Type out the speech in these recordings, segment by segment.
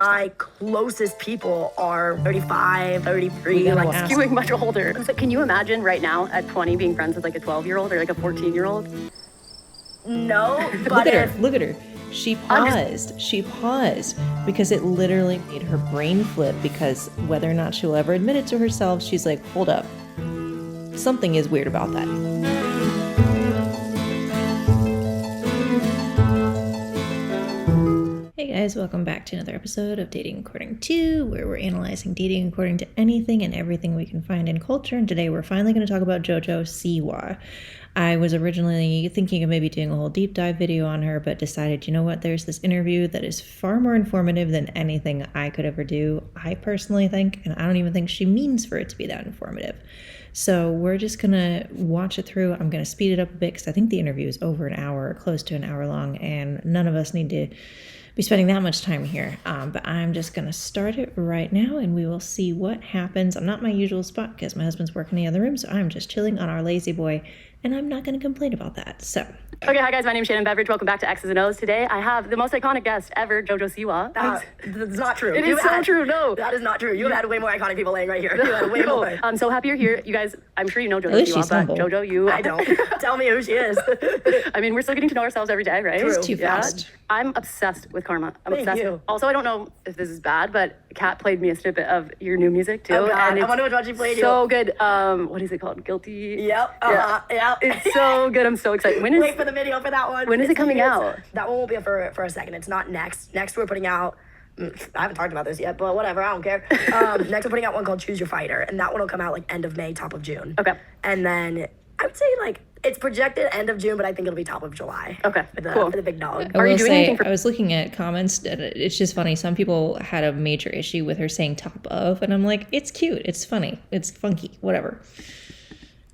My closest people are 35, 33, like skewing much older. So can you imagine right now at 20 being friends with like a 12-year-old or like a 14-year-old? No, but Look at her. She paused because it literally made her brain flip, because whether or not she'll ever admit it to herself, she's like, hold up. Something is weird about that. Hey guys, welcome back to another episode of Dating According To, where we're analyzing dating according to anything and everything we can find in culture. And today we're finally going to talk about JoJo Siwa. I was originally thinking of maybe doing a whole deep dive video on her, but decided, you know what, there's this interview that is far more informative than anything I could ever do, I personally think, and I don't even think she means for it to be that informative. So we're just going to watch it through. I'm going to speed it up a bit because I think the interview is over an hour, close to an hour long, and none of us need to be spending that much time here. But I'm just going to start it right now and we will see what happens. I'm not in my usual spot because my husband's working in the other room, so I'm just chilling on our lazy boy. And I'm not going to complain about that. So, okay, hi guys, my name is Shannon Beveridge. Welcome back to Exes and O's. Today I have the most iconic guest ever, JoJo Siwa. that's not true. It is so true. No, that is not true. You've had way more iconic people laying right here. You had way more. I'm so happy you're here, you guys. I'm sure you know At least JoJo she's Siwa, but humble. JoJo, you. I don't. Tell me who she is. I mean, we're still getting to know ourselves every day, right? It's too fast. I'm obsessed with Karma. I'm Thank obsessed. you. Also, I don't know if this is bad, but Kat played me a snippet of your new music too. Oh, God. And I wonder what she played so you. good. What is it called? Guilty. Yep. Yep. It's so good. I'm so excited. Wait for the video for that one. When is it coming out? That one won't be for a second. It's not next. Next we're putting out. I haven't talked about this yet, but whatever. I don't care. Next we're putting out one called Choose Your Fighter, and that one will come out like end of May, top of June. Okay. And then I would say like it's projected end of June, but I think it'll be top of July. Okay, For the big dog. Are you doing anything for- I was looking at comments, and it's just funny. Some people had a major issue with her saying top of, and I'm like, it's cute, it's funny, it's funky, whatever.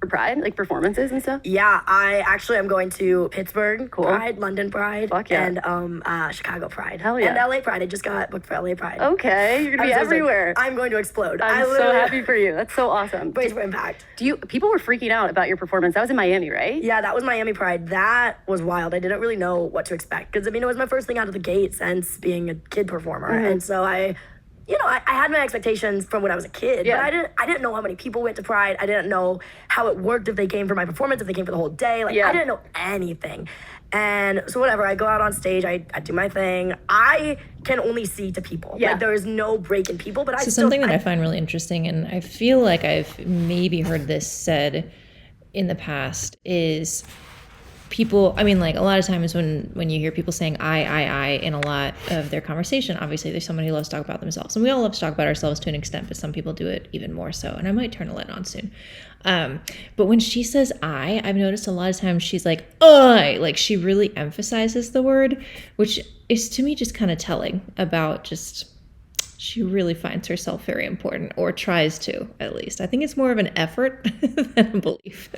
Pride, like performances and stuff? Yeah, I actually am going to Pittsburgh Pride, London Pride, Fuck yeah. and Chicago Pride. Hell yeah. And LA Pride. I just got booked for LA Pride. Okay, you're gonna be everywhere. I'm going to explode. I'm so happy for you. That's so awesome. Brace for impact. People were freaking out about your performance. That was in Miami, right? Yeah, that was Miami Pride. That was wild. I didn't really know what to expect because, I mean, it was my first thing out of the gate since being a kid performer. Mm-hmm. And so I had my expectations from when I was a kid, Yeah. but I didn't know how many people went to Pride. I didn't know how it worked, if they came for my performance, if they came for the whole day. Like, Yeah. I didn't know anything. And so whatever, I go out on stage, I do my thing. I can only see to people. Yeah. Like, there is no break in people, but So something that I find really interesting, and I feel like I've maybe heard this said in the past, is people, I mean, like a lot of times when you hear people saying I in a lot of their conversation, obviously there's somebody who loves to talk about themselves, and we all love to talk about ourselves to an extent, but some people do it even more so, and I might turn a light on soon. But when she says I've noticed a lot of times she's like, like she really emphasizes the word, which is to me just kind of telling about just, she really finds herself very important, or tries to, at least. I think it's more of an effort than a belief.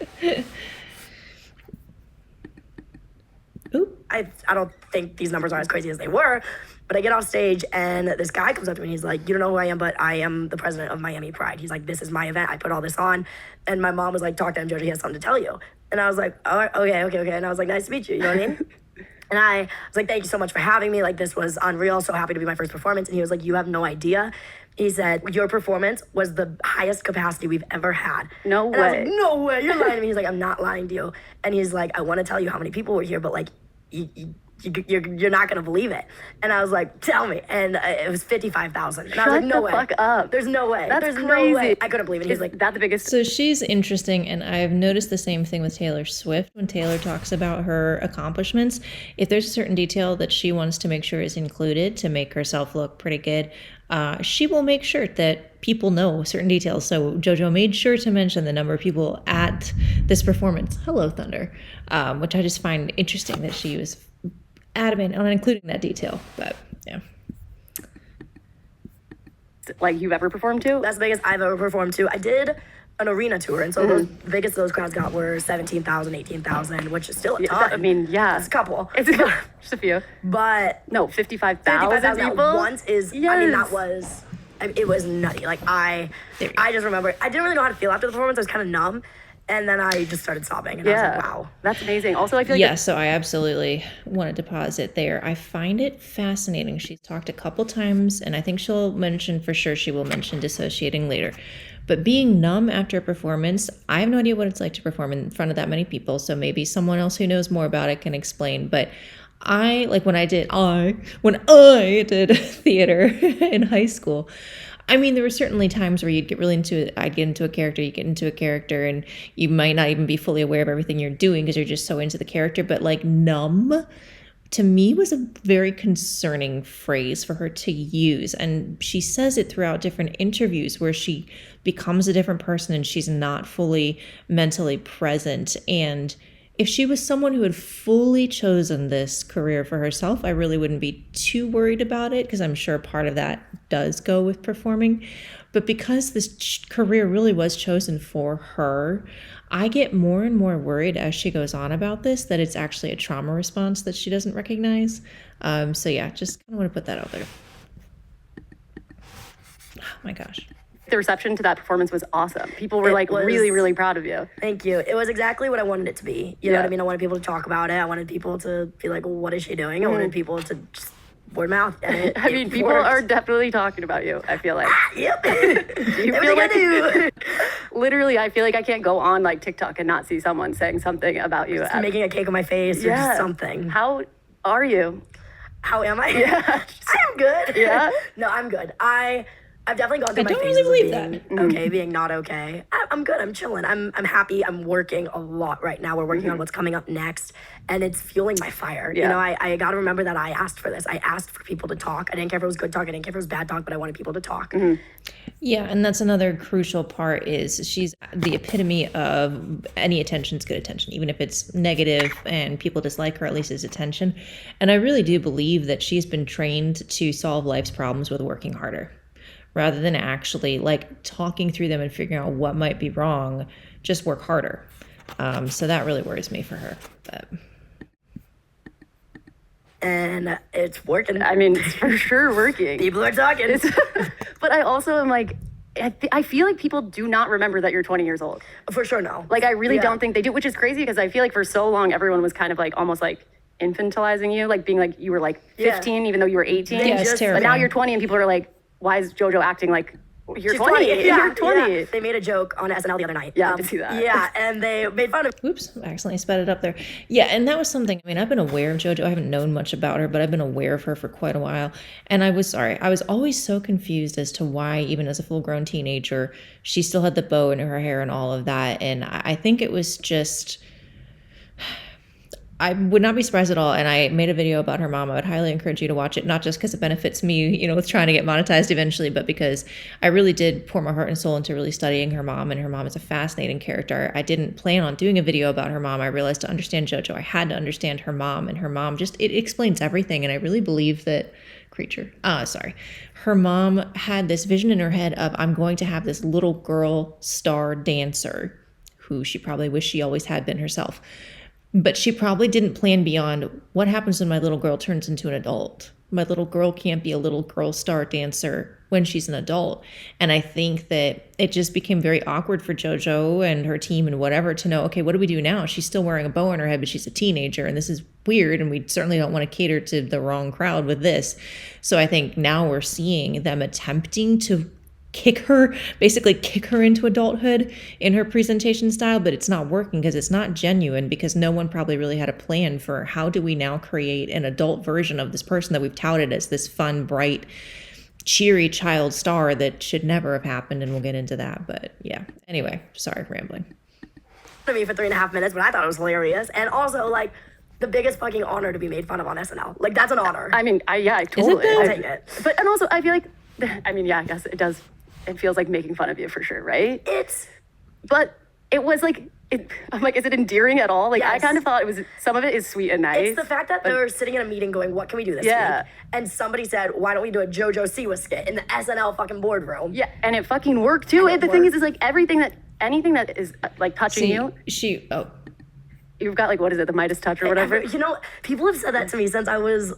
Oop. I don't think these numbers are as crazy as they were, but I get off stage and this guy comes up to me and he's like, you don't know who I am, but I am the president of Miami Pride. He's like, this is my event. I put all this on. And my mom was like, talk to him, JoJo, he has something to tell you. And I was like, oh, okay. And I was like, nice to meet you. You know what I mean? And I was like, thank you so much for having me. Like, this was unreal. So happy to be my first performance. And he was like, you have no idea. He said, your performance was the highest capacity we've ever had. No and I was way. like, no way, you're lying to me. He's like, I'm not lying to you. And he's like, I want to tell you how many people were here, but like, you're not gonna believe it. And I was like, tell me. And it was 55,000. And I was like, no way. Shut the fuck up. There's no way. That's There's crazy. no way. I couldn't believe it. He was like, that the biggest? So she's interesting, and I've noticed the same thing with Taylor Swift. When Taylor talks about her accomplishments, if there's a certain detail that she wants to make sure is included to make herself look pretty good, she will make sure that people know certain details. So JoJo made sure to mention the number of people at this performance. Hello, Thunder. Which I just find interesting that she was adamant on including that detail. But yeah. Like you've ever performed to? that's the biggest I've ever performed to. I did an arena tour, and so the biggest those crowds got were 17,000, 18,000, which is still a ton. I mean, yeah. It's a couple. It's just a few. But No, 55,000 55,000 people? at once is, I mean, that was, it was nutty. Like, I just remember, I didn't really know how to feel after the performance. I was kind of numb. And then I just started sobbing, and I was like, wow. That's amazing. Also, I feel like Yeah, so I absolutely wanted to pause it there. I find it fascinating. She's talked a couple times, and I think she will mention dissociating later. But being numb after a performance, I have no idea what it's like to perform in front of that many people. So maybe someone else who knows more about it can explain. But when I did theater in high school, I mean, there were certainly times where you'd get really into it. I'd get into a character, you get into a character, and you might not even be fully aware of everything you're doing because you're just so into the character. But like numb, to me, was a very concerning phrase for her to use. And she says it throughout different interviews where she becomes a different person and she's not fully mentally present. And if she was someone who had fully chosen this career for herself, I really wouldn't be too worried about it because I'm sure part of that does go with performing. But because this career really was chosen for her, I get more and more worried as she goes on about this that it's actually a trauma response that she doesn't recognize. So yeah, just kind of want to put that out there. Oh my gosh. the reception to that performance was awesome. People were really, really proud of you. Thank you. It was exactly what I wanted it to be. You know what I mean? I wanted people to talk about it. I wanted people to be like, well, what is she doing? I wanted people to just word mouth. And I mean, people are definitely talking about you, I feel like. Yep. You feel like literally, I feel like I can't go on like TikTok and not see someone saying something about you. Just making a cake on my face or just something. How are you? How am I? Yeah. I am good. Yeah? No, I'm good. I've definitely gone through my don't phases really of believe being okay, being not okay. I'm good. I'm chilling. I'm happy. I'm working a lot right now. We're working on what's coming up next, and it's fueling my fire. Yeah. You know, I got to remember that I asked for this. I asked for people to talk. I didn't care if it was good talk. I didn't care if it was bad talk, but I wanted people to talk. Yeah, and that's another crucial part is she's the epitome of any attention's good attention, even if it's negative and people dislike her, at least it's attention. And I really do believe that she's been trained to solve life's problems with working harder rather than actually like talking through them and figuring out what might be wrong, just work harder. So that really worries me for her. But And it's working. I mean, it's for sure working. People are talking. But I also am like, I feel like people do not remember that you're 20 years old. For sure, no. Like, I really don't think they do, which is crazy because I feel like for so long, everyone was kind of like almost like infantilizing you, like being like you were like 15, even though you were 18. Yeah, it's But terrifying. now you're 20 and people are like, why is JoJo acting like you're She's 20? Yeah, You're 20. yeah. They made a joke on SNL the other night. Yeah, I did see that. Yeah, and they made fun of oops, I accidentally sped it up there. Yeah, and that was something, I mean, I've been aware of JoJo. I haven't known much about her, but I've been aware of her for quite a while. And I was always so confused as to why, even as a full-grown teenager, she still had the bow in her hair and all of that. And I think it was just, I would not be surprised at all. And I made a video about her mom. I would highly encourage you to watch it, not just because it benefits me, you know, with trying to get monetized eventually, but because I really did pour my heart and soul into really studying her mom. And her mom is a fascinating character. I didn't plan on doing a video about her mom. I realized to understand JoJo, I had to understand her mom. And her mom just, it explains everything. And I really believe that her mom had this vision in her head of, I'm going to have this little girl star dancer who she probably wished she always had been herself. But she probably didn't plan beyond what happens when my little girl turns into an adult. My little girl can't be a little girl star dancer when she's an adult. And I think that it just became very awkward for JoJo and her team and whatever to know, okay, what do we do now? She's still wearing a bow on her head, but she's a teenager and this is weird. And we certainly don't want to cater to the crowd with this. So I think now we're seeing them attempting to kick her into adulthood in her presentation style, but it's not working because it's not genuine, because no one probably really had a plan for how do we now create an adult version of this person that we've touted as this fun, bright, cheery child star that should never have happened, and we'll get into that. But yeah, anyway, sorry for rambling. me for 3.5 minutes, but I thought it was hilarious. And also, like, the biggest fucking honor to be made fun of on SNL. Like, that's an honor. I mean, I totally. I'll take it. But, and also, I feel like, I mean, yeah, I guess it does. It feels like making fun of you for sure, right? But it was like, I'm like, is it endearing at all? Like, Yes. I kind of thought it was, some of it is sweet and nice. It's the fact that they're sitting in a meeting going, what can we do this week? And somebody said, why don't we do a JoJo Siwa skit in the SNL fucking boardroom? Yeah, and it fucking worked too. And the thing is like anything that is like touching you, you've got like, what is it, the Midas touch or whatever? You know, people have said that to me since I was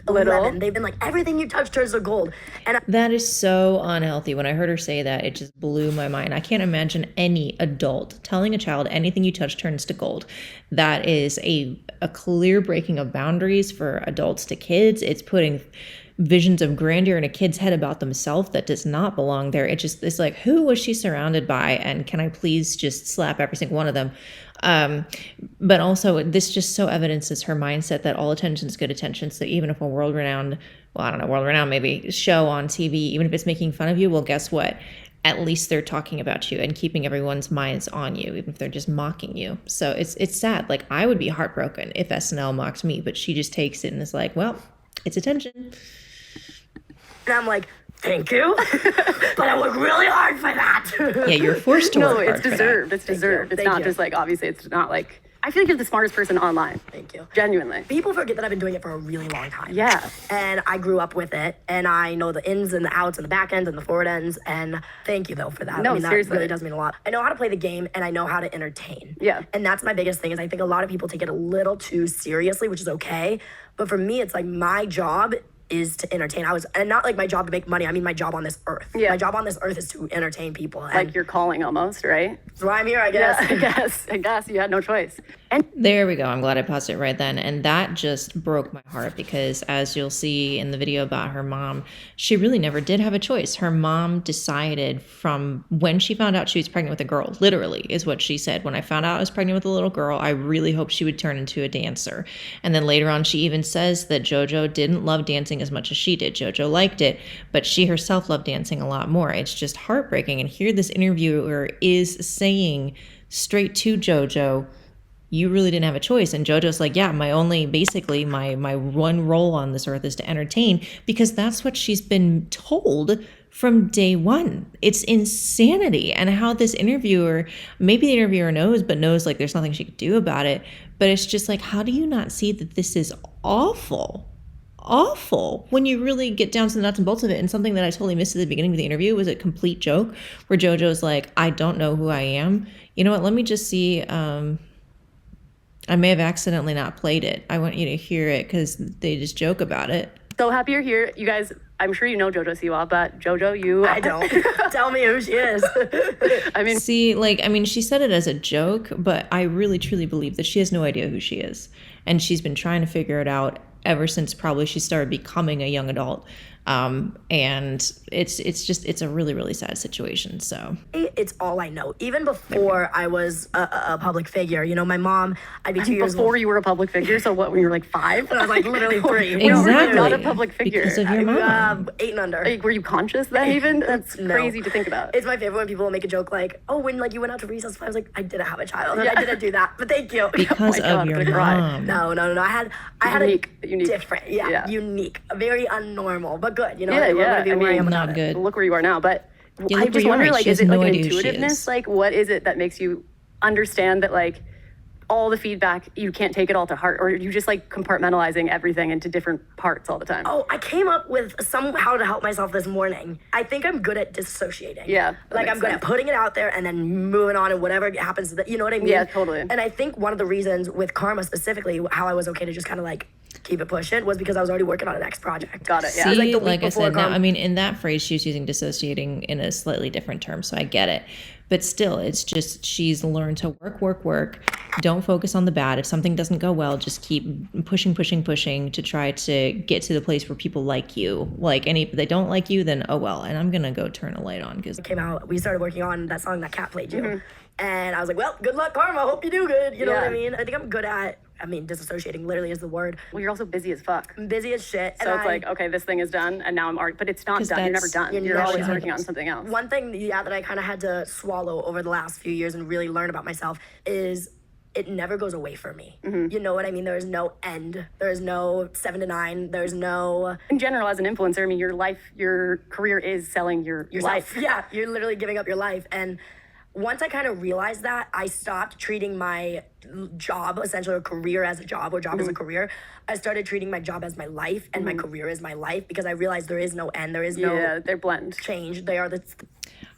little. 11. They've been like, everything you touch turns to gold. And That is so unhealthy. When I heard her say that, it just blew my mind. I can't imagine any adult telling a child anything you touch turns to gold. That is a clear breaking of boundaries for adults to kids. It's putting visions of grandeur in a kid's head about themselves that does not belong there. It's like, who was she surrounded by? And can I please just slap every single one of them? But also, this just so evidences her mindset that all attention is good attention. So even if a world-renowned, well, I don't know, world-renowned maybe show on TV, even if it's making fun of you, well, guess what? At least they're talking about you and keeping everyone's minds on you, even if they're just mocking you. So it's sad. Like, I would be heartbroken if SNL mocked me, but she just takes it and is like, well, it's attention. And I'm like, thank you, but I work really hard for that. Yeah, you're forced to work hard it's deserved. for It's deserved. It's Thank not you. just like, obviously, it's not like, I feel like you're the smartest person online. Thank you. Genuinely. People forget that I've been doing it for a really long time. Yeah. And I grew up with it, and I know the ins and the outs and the back ends and the forward ends, and thank you, though, for that. No, I mean, that seriously. really does mean a lot. I know how to play the game, and I know how to entertain. Yeah. And that's my biggest thing, is I think a lot of people take it a little too seriously, which is okay. But for me, it's like my job is to entertain. And not like my job to make money. I mean, my job on this earth. Yeah. My job on this earth is to entertain people. And Like your calling almost, right? that's why I'm here, I guess. I guess you had no choice. And There we go. I'm glad I paused it right then. And that just broke my heart because, as you'll see in the video about her mom, she really never did have a choice. Her mom decided from when she found out she was pregnant with a girl, literally is what she said. When I found out I was pregnant with a little girl, I really hoped she would turn into a dancer. And then later on, she even says that JoJo didn't love dancing as much as she did. JoJo liked it, but she herself loved dancing a lot more. It's just heartbreaking. And here this interviewer is saying straight to JoJo, you really didn't have a choice. And JoJo's like, yeah, my one role on this earth is to entertain, because that's what she's been told from day one. It's insanity. And how this interviewer, maybe the interviewer knows, but knows like there's nothing she could do about it. But it's just like, how do you not see that this is awful? Awful when you really get down to the nuts and bolts of it. And something that I totally missed at the beginning of the interview was a complete joke where JoJo's like, I don't know who I am. You know what? Let me just see. I may have accidentally not played it. I want you to hear it because they just joke about it. so happy you're here. You guys, I'm sure you know JoJo Siwa, but JoJo, you... I don't. Tell me who she is. I mean, See, she said it as a joke, but I really truly believe that she has no idea who she is. And she's been trying to figure it out ever since probably she started becoming a young adult. And it's a really, really sad situation. So It's all I know. Even before I was a public figure, you know, my mom, I'd be 2 years before old. you were a public figure, so what, when you were like 5? And I was like literally 3. No, Exactly. you're not a public figure. Because of your mom. 8 and under. Like, were you conscious then even? That's No. crazy to think about. It's my favorite when people make a joke like, oh, when like you went out to recess, I was like, I didn't have a child. And I didn't do that. But thank you. because God, I'm of your gonna cry. mom. No. I had Unique. a different, unique, very unnormal, but good. You know, Yeah, like, we're yeah. gonna be I where I mean, am Not without it. good. Look where you are now. But Yeah, I look just where you wonder, are. like, She is has it like no an idea who she intuitiveness? is. Like, what is it that makes you understand that, like, all the feedback, you can't take it all to heart, or you just like compartmentalizing everything into different parts all the time? Oh, I came up with somehow to help myself this morning. I think I'm good at dissociating. Yeah, that Like makes I'm good sense. at putting it out there and then moving on and whatever happens, you know what I mean? Yeah, totally. And I think one of the reasons with Karma specifically, how I was okay to just kind of like keep it pushing was because I was already working on an next project. Got it, yeah. It was See, like the week like I before said, now, Karma. I mean, in that phrase, she was using dissociating in a slightly different term, so I get it. But still, it's just she's learned to work. Don't focus on the bad. If something doesn't go well, just keep pushing to try to get to the place where people like you. Like, and if they don't like you, then oh well. And I'm gonna go turn a light on because Came out, we started working on that song that Kat played you. And I was like, well, good luck, Karma. Hope you do good. You know what I Yeah. mean? I think I'm good at, disassociating literally is the word. Well, you're also busy as fuck. I'm busy as shit. So it's like, okay, this thing is done, and now I'm art, but it's not 'Cause done. You're never that's- done. You're You're never always done. working on something else. One thing, that I kind of had to swallow over the last few years and really learn about myself is it never goes away for me. You know what I mean? There is no end. There is no 7 to 9. There's no In general, as an influencer, I mean, your career is selling your life. Yeah, you're literally giving up your life. And once I kind of realized that, I stopped treating my job, essentially a career, as a job, or job as a career. I started treating my job as my life, and my career as my life, because I realized there is no end. There is no Yeah, they're blend. change. They are the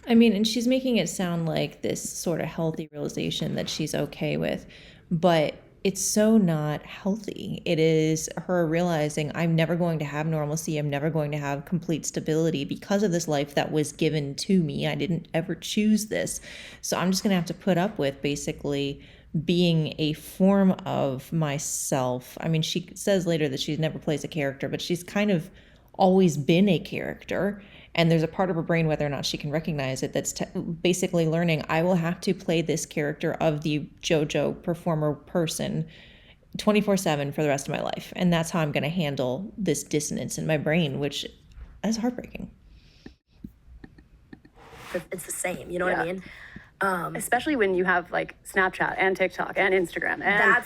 I mean, and she's making it sound like this sort of healthy realization that she's okay with, but it's so not healthy. It is her realizing I'm never going to have normalcy. I'm never going to have complete stability because of this life that was given to me. I didn't ever choose this. So I'm just going to have to put up with basically being a form of myself. I mean, she says later that she's never plays a character, but she's kind of always been a character. And there's a part of her brain, whether or not she can recognize it, that's basically learning, I will have to play this character of the JoJo performer person 24/7 for the rest of my life. And that's how I'm going to handle this dissonance in my brain, which is heartbreaking. It's the same, you know what I mean? Especially when you have like Snapchat and TikTok and Instagram and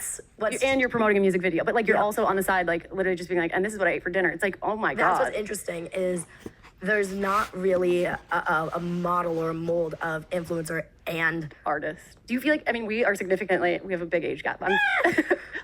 and you're promoting a music video, but like you're also on the side, like literally just being like, and this is what I ate for dinner. It's like, oh my God. That's what's interesting is there's not really a model or a mold of influencer and artist. Do you feel like, I mean, we have a big age gap.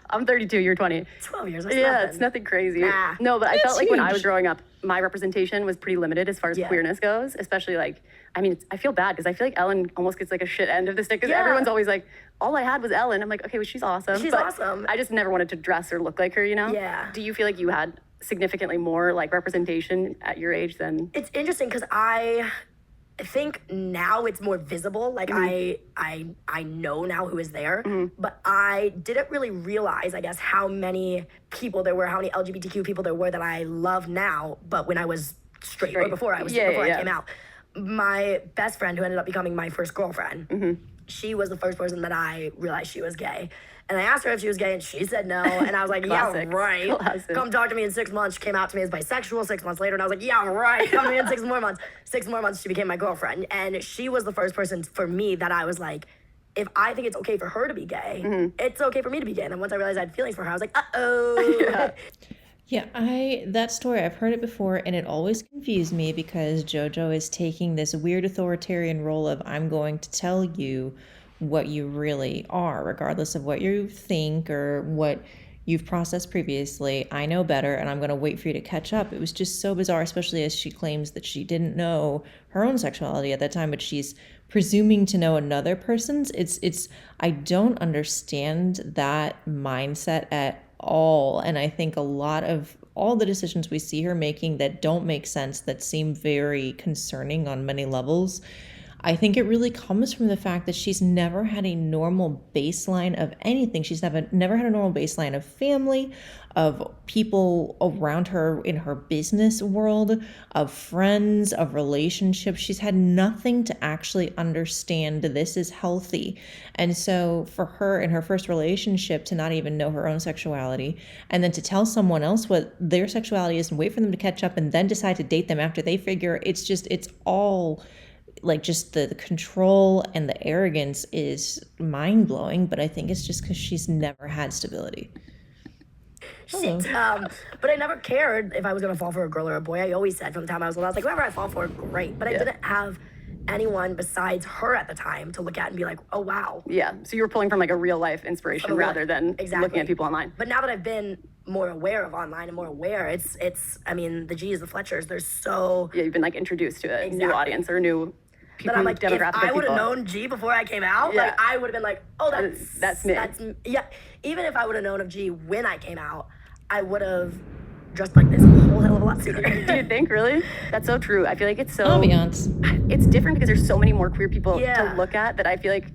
I'm 32, you're 20. 12 years. It's nothing crazy. Nah. No, but I felt like huge. when I was growing up, my representation was pretty limited as far as queerness goes, especially like, I mean, I feel bad because I feel like Ellen almost gets like a shit end of the stick because everyone's always like, all I had was Ellen. I'm like, okay, well, she's awesome. She's but awesome. I just never wanted to dress or look like her, you know? Yeah. Do you feel like you had significantly more like representation at your age than? It's interesting because I think now it's more visible. Like I know now who is there, but I didn't really realize, I guess, how many people there were, how many LGBTQ people there were that I love now, but when I was straight. Or before I came out. My best friend, who ended up becoming my first girlfriend, she was the first person that I realized she was gay. And I asked her if she was gay, and she said no. And I was like, Classic. yeah, right. Classic. Come talk to me in 6 months. She came out to me as bisexual 6 months later, and I was like, yeah, right. Come to me in 6 more months. 6 more months, she became my girlfriend. And she was the first person for me that I was like, if I think it's okay for her to be gay, it's okay for me to be gay. And then once I realized I had feelings for her, I was like, uh-oh. Yeah, that story, I've heard it before, and it always confused me because JoJo is taking this weird authoritarian role of, I'm going to tell you what you really are, regardless of what you think or what you've processed previously. I know better, and I'm going to wait for you to catch up. It was just so bizarre, especially as she claims that she didn't know her own sexuality at that time, but she's presuming to know another person's. I don't understand that mindset at all. And I think a lot of all the decisions we see her making that don't make sense, that seem very concerning on many levels, I think it really comes from the fact that she's never had a normal baseline of anything. She's never had a normal baseline of family, of people around her in her business world, of friends, of relationships. She's had nothing to actually understand this is healthy. And so for her in her first relationship to not even know her own sexuality, and then to tell someone else what their sexuality is and wait for them to catch up and then decide to date them after they figure, it's all like just the control and the arrogance is mind-blowing, but I think it's just because she's never had stability. Shit. But I never cared if I was going to fall for a girl or a boy. I always said from the time I was little, I was like, whoever I fall for, great. But I didn't have anyone besides her at the time to look at and be like, oh, wow. Yeah, so you were pulling from like a real life inspiration rather than looking at people online. But now that I've been more aware of online and more aware, it's I mean, the G's, the Fletchers, there's so... Yeah, you've been like introduced to a new audience or a new... But I'm like, if I would have known G before I came out, like I would have been like, oh, that's me. Yeah. Even if I would have known of G when I came out, I would have dressed like this a whole hell of a lot sooner. Do you think, really? That's so true. I feel like it's so... Ambiance. It's different because there's so many more queer people to look at that I feel like,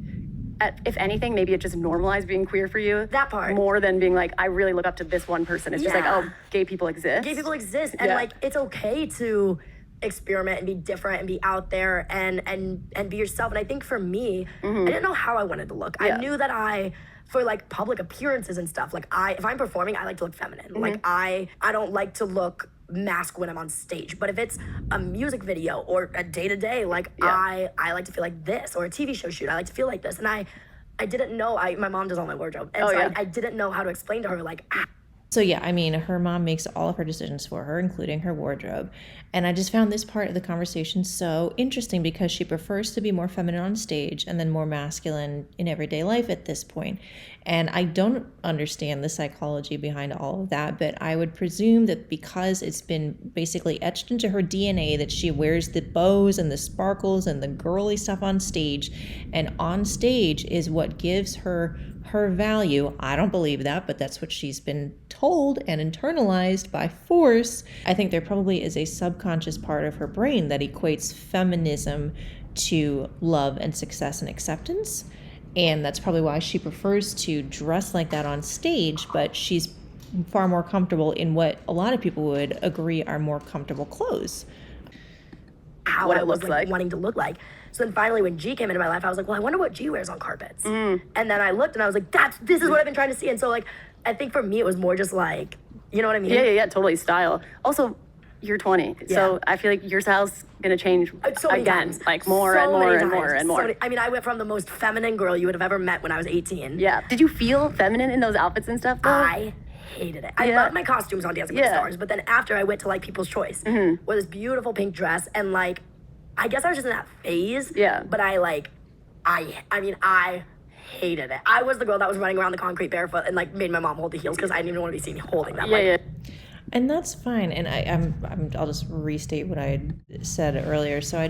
if anything, maybe it just normalized being queer for you. That part. More than being like, I really look up to this one person. It's just like, oh, gay people exist. Gay people exist. And like, it's okay to experiment and be different and be out there and be yourself. And I think for me, I didn't know how I wanted to look. I knew that for like public appearances and stuff, like if I'm performing, I like to look feminine. Like I don't like to look mask when I'm on stage. But if it's a music video or a day-to-day, like I like to feel like this, or a TV show shoot, I like to feel like this. And I didn't know, my mom does all my wardrobe. And I didn't know how to explain to her, like, So yeah, I mean, her mom makes all of her decisions for her, including her wardrobe. And I just found this part of the conversation so interesting because she prefers to be more feminine on stage and then more masculine in everyday life at this point. And I don't understand the psychology behind all of that, but I would presume that because it's been basically etched into her DNA that she wears the bows and the sparkles and the girly stuff on stage, and on stage is what gives her her value. I don't believe that, but that's what she's been told and internalized by force. I think there probably is a subconscious part of her brain that equates feminism to love and success and acceptance. And that's probably why she prefers to dress like that on stage, but she's far more comfortable in what a lot of people would agree are more comfortable clothes. How I was like wanting to look like. So then finally when G came into my life, I was like, well, I wonder what G wears on carpets. And then I looked and I was like, this is what I've been trying to see. And so like, I think for me, it was more just like, you know what I mean? Yeah, totally. Style. Also, you're 20. So I feel like your style's going to change again, times. like more and more and more and more. I mean, I went from the most feminine girl you would have ever met when I was 18. Yeah. Did you feel feminine in those outfits and stuff though? I hated it. I loved my costumes on Dancing with the Stars, but then after I went to like People's Choice with this beautiful pink dress, and like, I guess I was just in that phase. Yeah. But I hated it. I was the girl that was running around the concrete barefoot and like made my mom hold the heels because I didn't even want to be seen holding them. And that's fine. And I'll just restate what I had said earlier. So I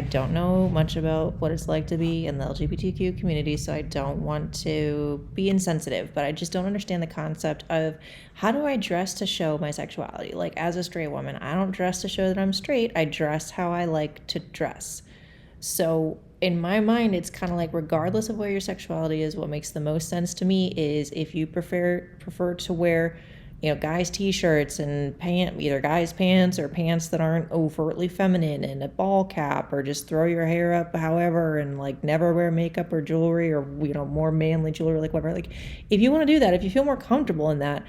don't know much about what it's like to be in the LGBTQ community, so I don't want to be insensitive, but I just don't understand the concept of how do I dress to show my sexuality? Like, as a straight woman, I don't dress to show that I'm straight. I dress how I like to dress. So in my mind, it's kind of like, regardless of where your sexuality is, what makes the most sense to me is if you prefer to wear, you know, guys' t-shirts and either guys' pants or pants that aren't overtly feminine and a ball cap, or just throw your hair up however and like never wear makeup or jewelry, or, you know, more manly jewelry, like whatever. Like, if you want to do that, if you feel more comfortable in that,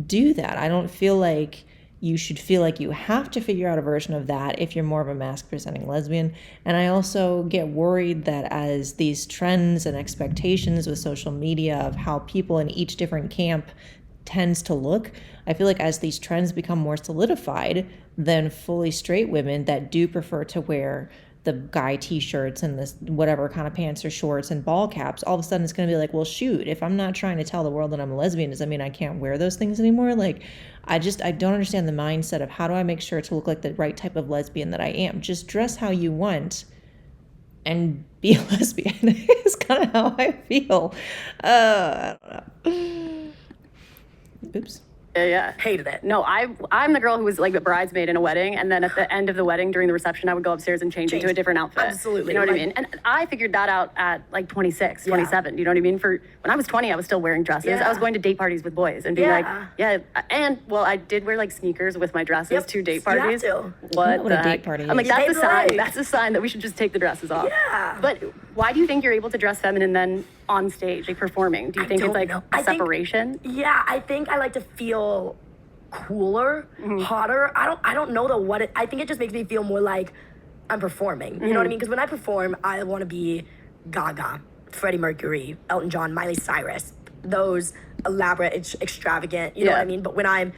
do that. I don't feel like you should feel like you have to figure out a version of that if you're more of a mask presenting lesbian. And I also get worried that as these trends and expectations with social media of how people in each different camp tends to look, I feel like as these trends become more solidified, then fully straight women that do prefer to wear the guy t-shirts and this whatever kind of pants or shorts and ball caps, all of a sudden it's going to be like, well, shoot, if I'm not trying to tell the world that I'm a lesbian, does that mean I can't wear those things anymore? Like, I don't understand the mindset of how do I make sure to look like the right type of lesbian that I am. Just dress how you want and be a lesbian. It's kind of how I feel. I don't know. Oops. Yeah. Hated it. No, I'm the girl who was like a bridesmaid in a wedding, and then at the end of the wedding during the reception, I would go upstairs and change into a different outfit. Absolutely. You know what I mean? And I figured that out at like 26, 27. You know what I mean? For when I was 20, I was still wearing dresses. I was going to date parties with boys and being like, and well, I did wear like sneakers with my dresses to date parties. You have to. What a date party is. I'm like, that's a sign. That's a sign that we should just take the dresses off. Yeah. But why do you think you're able to dress feminine then on stage, like performing? Do you think it's like a separation? I think I like to feel cooler, hotter. I don't know though what I think it just makes me feel more like I'm performing. You know what I mean? Because when I perform, I want to be Gaga, Freddie Mercury, Elton John, Miley Cyrus, those elaborate, extravagant, you know what I mean? But when I'm...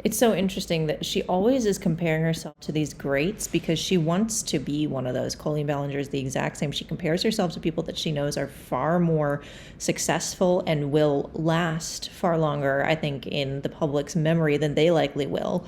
It's so interesting that she always is comparing herself to these greats because she wants to be one of those. Colleen Ballinger is the exact same. She compares herself to people that she knows are far more successful and will last far longer, I think, in the public's memory than they likely will.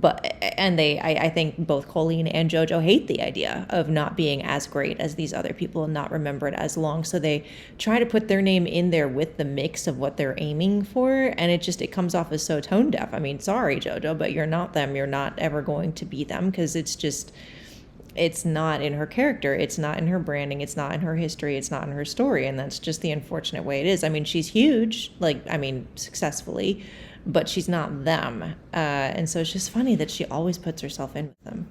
I think both Colleen and JoJo hate the idea of not being as great as these other people and not remembered as long. So they try to put their name in there with the mix of what they're aiming for. And it comes off as so tone deaf. I mean, sorry, JoJo, but you're not them. You're not ever going to be them because it's not in her character. It's not in her branding. It's not in her history. It's not in her story. And that's just the unfortunate way it is. I mean, she's huge, successfully, but she's not them. And so it's just funny that she always puts herself in with them.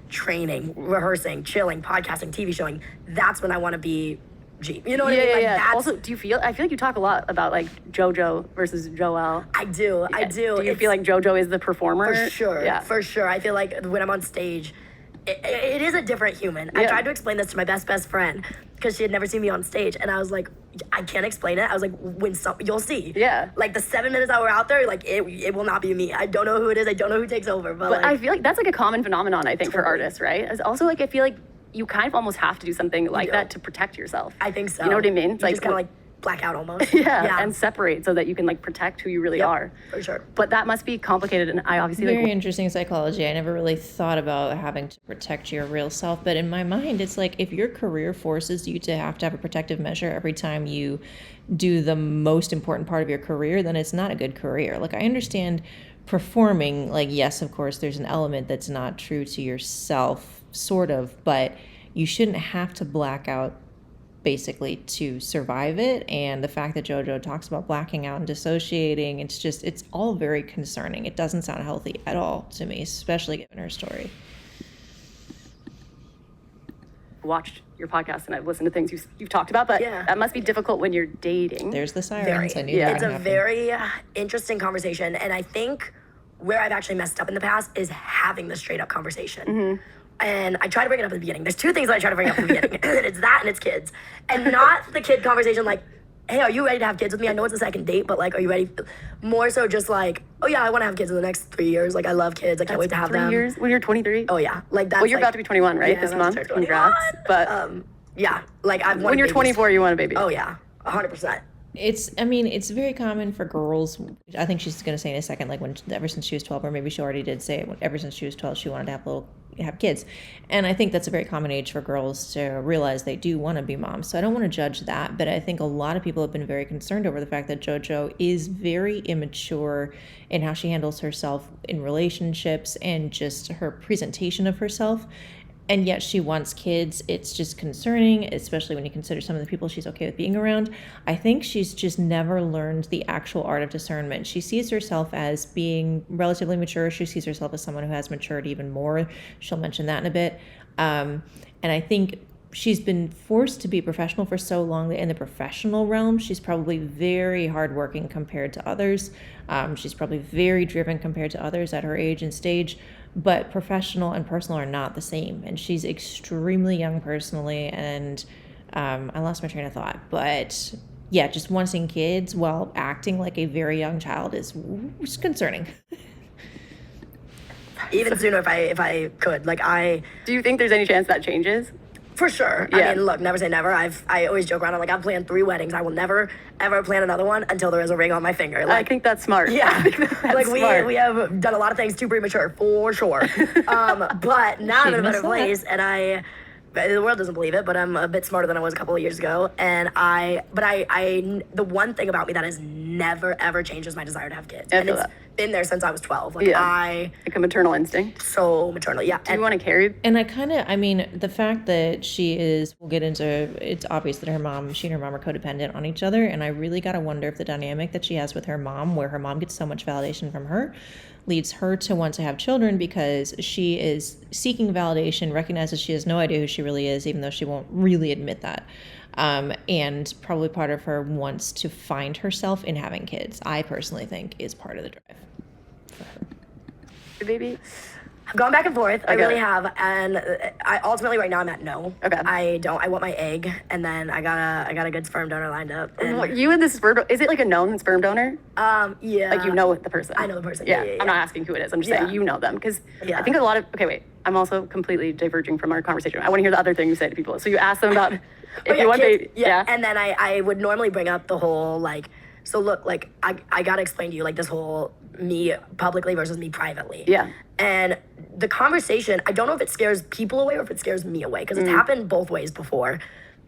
Training, rehearsing, chilling, podcasting, TV showing. That's when I want to be G. You know what I mean? Yeah. Also, I feel like you talk a lot about like JoJo versus Joelle. I do. Do you feel like JoJo is the performer? For sure. Yeah. For sure. I feel like when I'm on stage, it is a different human. I tried to explain this to my best friend because she had never seen me on stage, and I was like, I can't explain it. I was like, you'll see. Yeah. Like the 7 minutes that we're out there, like it will not be me. I don't know who it is. I don't know who takes over. But like, I feel like that's like a common phenomenon, I think, for artists, right? It's also I feel like you kind of almost have to do something like that to protect yourself. I think so. You know what I mean? It's like, just kind of like black out almost. And separate so that you can like protect who you really are. For sure. But that must be complicated, and I obviously very interesting psychology. I never really thought about having to protect your real self, but in my mind, it's like if your career forces you to have a protective measure every time you do the most important part of your career, then it's not a good career. Like, I understand performing, like, yes, of course, there's an element that's not true to yourself, sort of, but you shouldn't have to black out basically to survive it. And the fact that JoJo talks about blacking out and dissociating, it's all very concerning. It doesn't sound healthy at all to me, especially given her story. watched your podcast and I've listened to things you've talked about, but that must be difficult when you're dating. There's the sirens. I knew that it's a very interesting conversation, and I think where I've actually messed up in the past is having the straight up conversation. And I try to bring it up at the beginning. There's two things that I try to bring up at the beginning. It's that and it's kids. And not the kid conversation like, hey, are you ready to have kids with me? I know it's a second date, but like, are you ready? More so just like, oh yeah, I want to have kids in the next 3 years. Like, I love kids. I can't wait to have them. 3 years? When you're 23? Oh yeah. Like that's Well, you're like, about to be 21, right? Yeah, this month? Congrats. But yeah, like I've wanted when you're babies. 24, you want a baby. Oh yeah, 100%. It's very common for girls. I think she's going to say in a second, like ever since she was 12, or maybe she already did say it, ever since she was 12, she wanted to have kids. And I think that's a very common age for girls to realize they do want to be moms. So I don't want to judge that, but I think a lot of people have been very concerned over the fact that JoJo is very immature in how she handles herself in relationships and just her presentation of herself. And yet she wants kids. It's just concerning, especially when you consider some of the people she's okay with being around. I think she's just never learned the actual art of discernment. She sees herself as being relatively mature. She sees herself as someone who has matured even more. She'll mention that in a bit. And I think she's been forced to be professional for so long that in the professional realm, she's probably very hardworking compared to others. She's probably very driven compared to others at her age and stage. But professional and personal are not the same. And she's extremely young personally. And I lost my train of thought. But yeah, just wanting kids while acting like a very young child is concerning. Even sooner if I could. Like Do you think there's any chance that changes? For sure. Yeah. I mean, look, never say never. I always joke around. I'm like, I've planned 3 weddings. I will never, ever plan another one until there is a ring on my finger. Like, I think that's smart. Yeah. I think that's like, smart. we have done a lot of things too premature, for sure. But now I'm in a better place, and the world doesn't believe it, but I'm a bit smarter than I was a couple of years ago. And the one thing about me that has never, ever changed is my desire to have kids. And it's been there since I was 12. Like, like a maternal instinct. So maternal, yeah. Do you want to carry? And the fact that we'll get into, it's obvious that she and her mom are codependent on each other. And I really got to wonder if the dynamic that she has with her mom, where her mom gets so much validation from her, leads her to want to have children because she is seeking validation, recognizes she has no idea who she really is, even though she won't really admit that. And probably part of her wants to find herself in having kids, I personally think is part of the drive for her. Your baby? I've gone back and forth. I really have, and I ultimately right now I'm at no. Okay. I want my egg, and then I got a good sperm donor lined up. And, You and the sperm is it like a known sperm donor? yeah. Like you know the person? I know the person. Yeah. Yeah. I'm not asking who it is. I'm just saying you know them because I think a lot of. Okay, wait. I'm also completely diverging from our conversation. I want to hear the other thing you say to people. So you ask them about if you want baby. Yeah. And then I would normally bring up the whole like. So look, like I gotta explain to you like this whole me publicly versus me privately. Yeah. And the conversation, I don't know if it scares people away or if it scares me away because it's happened both ways before.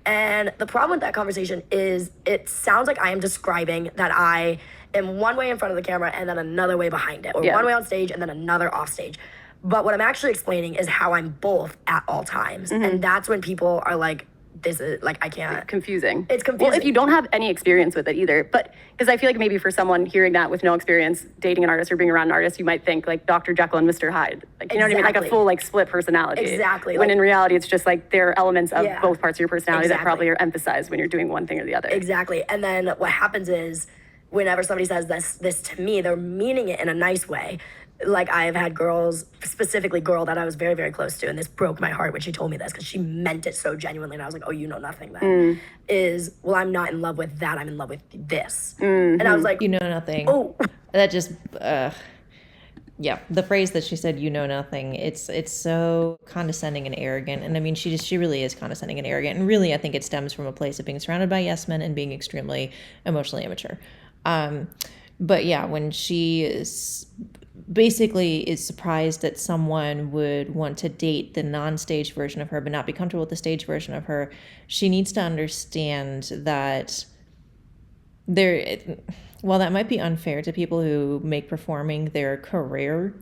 And the problem with that conversation is it sounds like I am describing that I am one way in front of the camera and then another way behind it, or one way on stage and then another off stage. But what I'm actually explaining is how I'm both at all times. And that's when people are like, this is like, I can't. Confusing. It's confusing. Well, if you don't have any experience with it either, but because I feel like maybe for someone hearing that with no experience, dating an artist or being around an artist, you might think like Dr. Jekyll and Mr. Hyde. Like, you know what I mean? Like a full like split personality. Exactly. When like, in reality, it's just like there are elements of both parts of your personality that Exactly. probably are emphasized when you're doing one thing or the other. Exactly. And then what happens is whenever somebody says this to me, they're meaning it in a nice way. Like I've had girls, specifically girl that I was very, very close to, and this broke my heart when she told me this because she meant it so genuinely, and I was like, oh, you know nothing then. Is, well, I'm not in love with that, I'm in love with this. And I was like, You know nothing. oh. That just, Yeah, the phrase that she said, "you know nothing," it's so condescending and arrogant. And I mean, she really is condescending and arrogant. And really, I think it stems from a place of being surrounded by yes men and being extremely emotionally immature. But yeah, when she is surprised that someone would want to date the non-stage version of her but not be comfortable with the stage version of her, she needs to understand that while that might be unfair to people who make performing their career,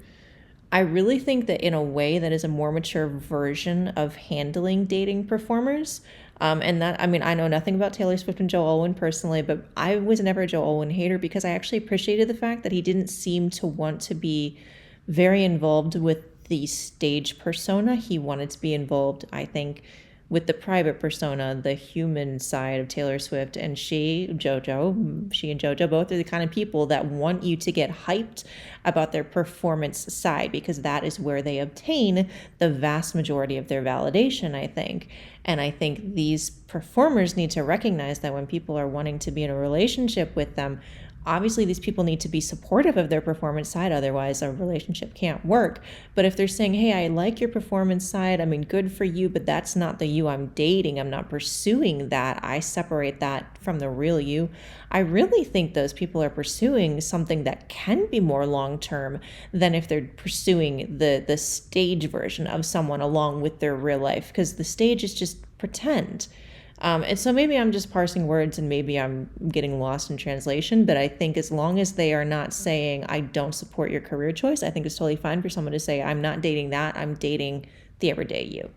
I really think that in a way that is a more mature version of handling dating performers. And that, I mean, I know nothing about Taylor Swift and Joe Alwyn personally, but I was never a Joe Alwyn hater because I actually appreciated the fact that he didn't seem to want to be very involved with the stage persona. He wanted to be involved, I think, with the private persona, the human side of Taylor Swift. And she and JoJo both are the kind of people that want you to get hyped about their performance side, because that is where they obtain the vast majority of their validation, I think. And I think these performers need to recognize that when people are wanting to be in a relationship with them, obviously these people need to be supportive of their performance side, otherwise a relationship can't work. But if they're saying, hey, I like your performance side, I mean, good for you, but that's not the you I'm dating, I'm not pursuing that, I separate that from the real you, I really think those people are pursuing something that can be more long-term than if they're pursuing the stage version of someone along with their real life, because the stage is just pretend. And so maybe I'm just parsing words and maybe I'm getting lost in translation, but I think as long as they are not saying, I don't support your career choice, I think it's totally fine for someone to say, I'm not dating that, I'm dating the everyday you.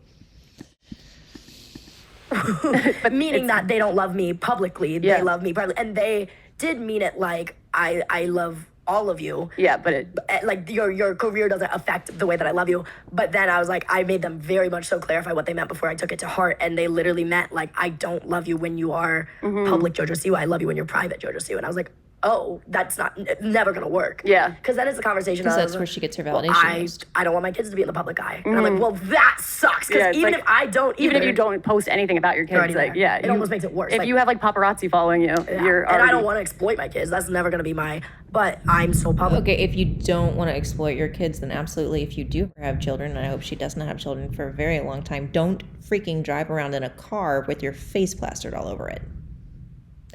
But meaning that they don't love me publicly, they love me privately. And they did mean it like, I love all of you. Yeah, but like your career doesn't affect the way that I love you. But then I was like, I made them very much so clarify what they meant before I took it to heart. And they literally meant like, I don't love you when you are public JoJo Siwa. I love you when you're private JoJo Siwa. And I was like, oh, that's never gonna work. Yeah. Because then it's a conversation of, that's where she gets her validation. I don't want my kids to be in the public eye. And I'm like, well, that sucks. Because even if I don't even if you don't post anything about your kids, like, it almost makes it worse. If you have like paparazzi following you, you're already... And I don't want to exploit my kids. That's never gonna be but I'm so public. Okay, if you don't want to exploit your kids, then absolutely, if you do have children, and I hope she doesn't have children for a very long time, don't freaking drive around in a car with your face plastered all over it.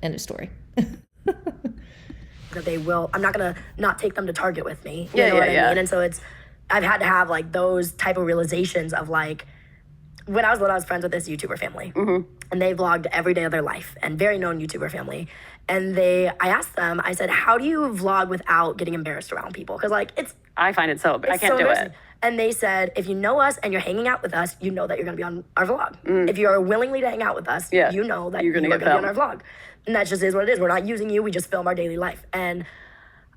End of story. That they will, I'm not gonna not take them to Target with me. You know what I mean? And so I've had to have like those type of realizations of like, when I was little, I was friends with this YouTuber family, and they vlogged every day of their life, and very known YouTuber family. And I asked them, I said, how do you vlog without getting embarrassed around people? Because like I find it so, I can't do it. And they said, if you know us and you're hanging out with us, you know that you're gonna be on our vlog. If you are willingly to hang out with us, you know that you're gonna be on our vlog. And that just is what it is. We're not using you, we just film our daily life. And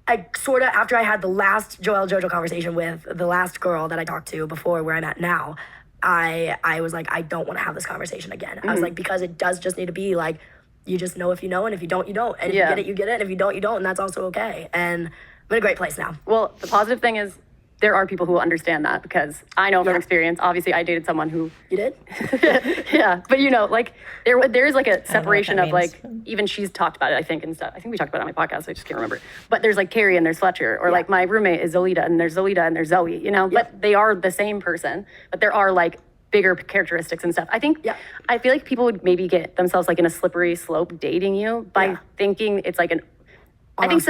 I sort of, after I had the last JoJo conversation with the last girl that I talked to before where I'm at now, I was like, I don't want to have this conversation again. I was like, because it does just need to be like, you just know if you know, and if you don't, you don't. And if you get it, you get it. And if you don't, you don't. And that's also okay. And I'm in a great place now. Well, the positive thing is there are people who will understand that, because I know from experience, obviously I dated someone who... You did? Yeah, but you know, like there is like a separation of like, even she's talked about it, I think, and stuff. I think we talked about it on my podcast, I just can't remember. But there's like Carrie and there's Fletcher, or like my roommate is Zolita and there's Zoe, you know? But they are the same person, but there are like bigger characteristics and stuff. I think, I feel like people would maybe get themselves like in a slippery slope dating you by thinking it's like an... I think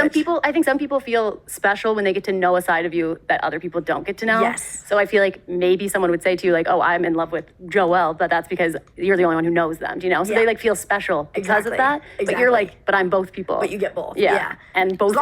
some people feel special when they get to know a side of you that other people don't get to know. Yes. So I feel like maybe someone would say to you like, "Oh, I'm in love with Joelle," but that's because you're the only one who knows them. Do you know? So they like feel special because of that. But you're like, "But I'm both people." But you get both. Yeah. And both.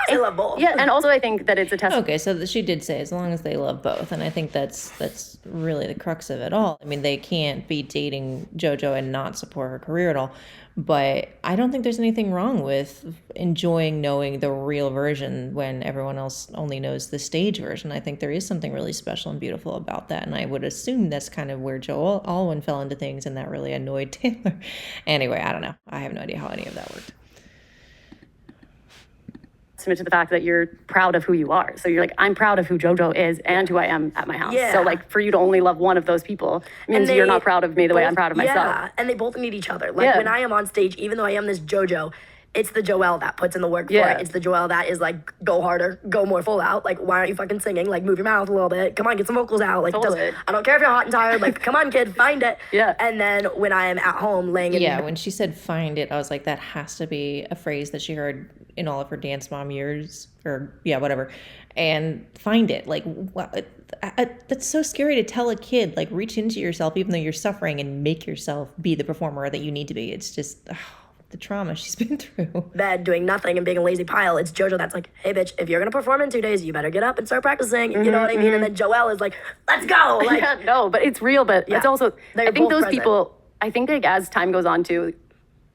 I love both. Yeah, and also I think that it's a test. Okay, so she did say as long as they love both, and I think that's really the crux of it all. I mean, they can't be dating JoJo and not support her career at all. But I don't think there's anything wrong with enjoying knowing the real version when everyone else only knows the stage version. I think there is something really special and beautiful about that, and I would assume that's kind of where Joe Alwyn fell into things, and that really annoyed Taylor. Anyway, I don't know. I have no idea how any of that worked. To the fact that you're proud of who you are. So you're like, I'm proud of who JoJo is and who I am at my house. So like for you to only love one of those people means you're not proud of me the way I'm proud of myself. Yeah, and they both need each other. Like when I am on stage, even though I am this JoJo, it's the Joelle that puts in the work for it. It's the Joelle that is like, go harder, go more full out. Like, why aren't you fucking singing? Like, move your mouth a little bit. Come on, get some vocals out. Like, I don't care if you're hot and tired. Like, come on, kid, find it. And then when I am at home laying in... when she said find it, I was like, that has to be a phrase that she heard in all of her dance mom years, or whatever. And find it. Like, that's so scary to tell a kid. Like, reach into yourself even though you're suffering and make yourself be the performer that you need to be. It's just... the trauma she's been through. Bed, doing nothing and being a lazy pile. It's JoJo that's like, hey, bitch, if you're going to perform in 2 days, you better get up and start practicing. You know what I mean? And then Joelle is like, let's go. Like, no, but it's real. But it's also, I think those people, I think like as time goes on too,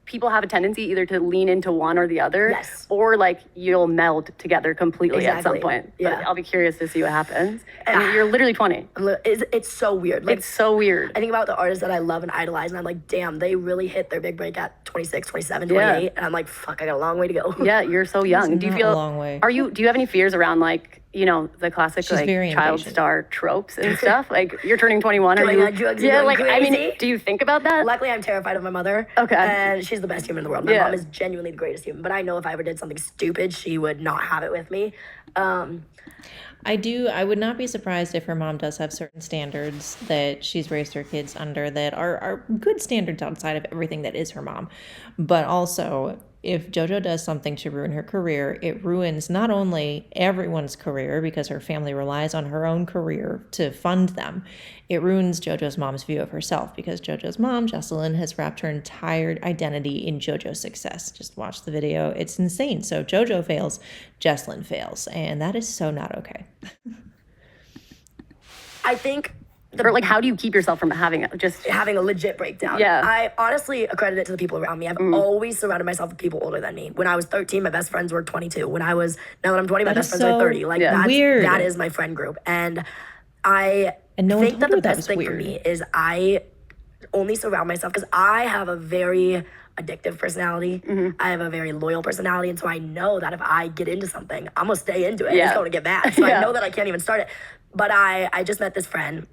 people have a tendency either to lean into one or the other, or like you'll meld together completely at some point. But I'll be curious to see what happens. And you're literally 20. It's so weird. Like, it's so weird. I think about the artists that I love and idolize, and I'm like, damn, they really hit their big break at 26, 27, 28. And I'm like, fuck, I got a long way to go. Yeah, you're so young. Do you feel a long way? Do you have any fears around like, you know, the classic like child star tropes and stuff? Like, you're turning 21. Are you? Drugs like, crazy? I mean, do you think about that? Luckily, I'm terrified of my mother. Okay. And she's the best human in the world. My mom is genuinely the greatest human. But I know if I ever did something stupid, she would not have it with me. I would not be surprised if her mom does have certain standards that she's raised her kids under that are good standards outside of everything that is her mom. But also, if JoJo does something to ruin her career, it ruins not only everyone's career because her family relies on her own career to fund them, it ruins JoJo's mom's view of herself because JoJo's mom, Jesselyn, has wrapped her entire identity in JoJo's success. Just watch the video. It's insane. So JoJo fails, Jesselyn fails, and that is so not okay. I think... or like, how do you keep yourself from having a legit breakdown? I honestly accredit it to the people around me. I've always surrounded myself with people older than me. When I was 13, my best friends were 22. Now that I'm 20, my best friends are 30. Like, that's weird. That is my friend group. And I think that the best thing for me is I only surround myself, because I have a very addictive personality. I have a very loyal personality. And so I know that if I get into something, I'm going to stay into it. It's going to get bad. So I know that I can't even start it. But I just met this friend,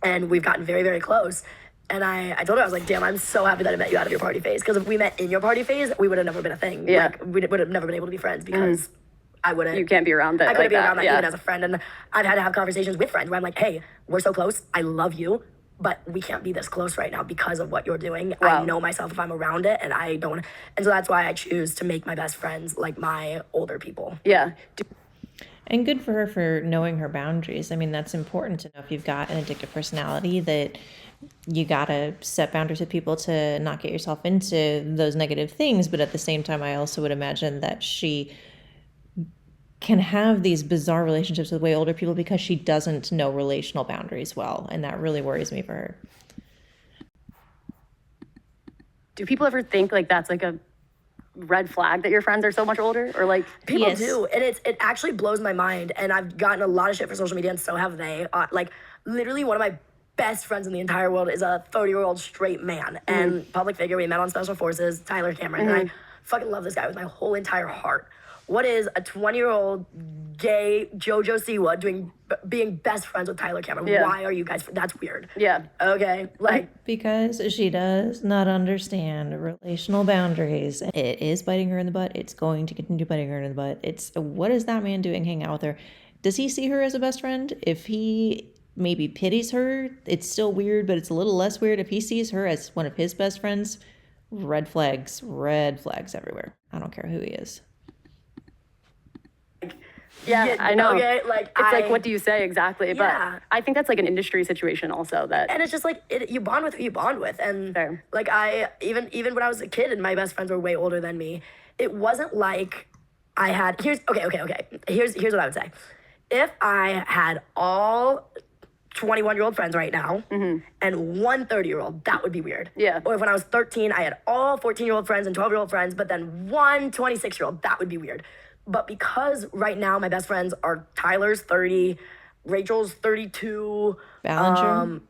and we've gotten very, very close. And I told her, I was like, damn, I'm so happy that I met you out of your party phase. Because if we met in your party phase, we would have never been a thing. Like, we would have never been able to be friends because I wouldn't. You can't be around that. I couldn't be around that even as a friend. And I've had to have conversations with friends where I'm like, hey, we're so close. I love you, but we can't be this close right now because of what you're doing. I know myself if I'm around it, and I don't. And so that's why I choose to make my best friends like my older people. And good for her for knowing her boundaries. I mean, that's important to know if you've got an addictive personality, that you got to set boundaries with people to not get yourself into those negative things. But at the same time, I also would imagine that she can have these bizarre relationships with way older people because she doesn't know relational boundaries well. And that really worries me for her. Do people ever think like that's like a red flag that your friends are so much older? Or like, people do, and it actually blows my mind. And I've gotten a lot of shit for social media, and so have they. Like, literally one of my best friends in the entire world is a 30-year-old straight man and public figure. We met on Special Forces, Tyler Cameron, and I fucking love this guy with my whole entire heart. What is a 20-year-old gay JoJo Siwa being best friends with Tyler Cameron? Why are you guys? That's weird. Okay. Like, because she does not understand relational boundaries. It is biting her in the butt. It's going to continue biting her in the butt. It's, what is that man doing hanging out with her? Does he see her as a best friend? If he maybe pities her, it's still weird, but it's a little less weird. If he sees her as one of his best friends, red flags everywhere. I don't care who he is. I know. Okay, like, it's like, what do you say exactly? But I think that's like an industry situation also. And it's just like, you bond with who you bond with. And like, even when I was a kid and my best friends were way older than me, it wasn't like I had, here's what I would say. If I had all 21-year-old friends right now and one 30-year-old, that would be weird. Or if when I was 13, I had all 14-year-old friends and 12-year-old friends, but then one 26-year-old, that would be weird. But because right now my best friends are Tyler's 30, Rachel's 32. Ballinger?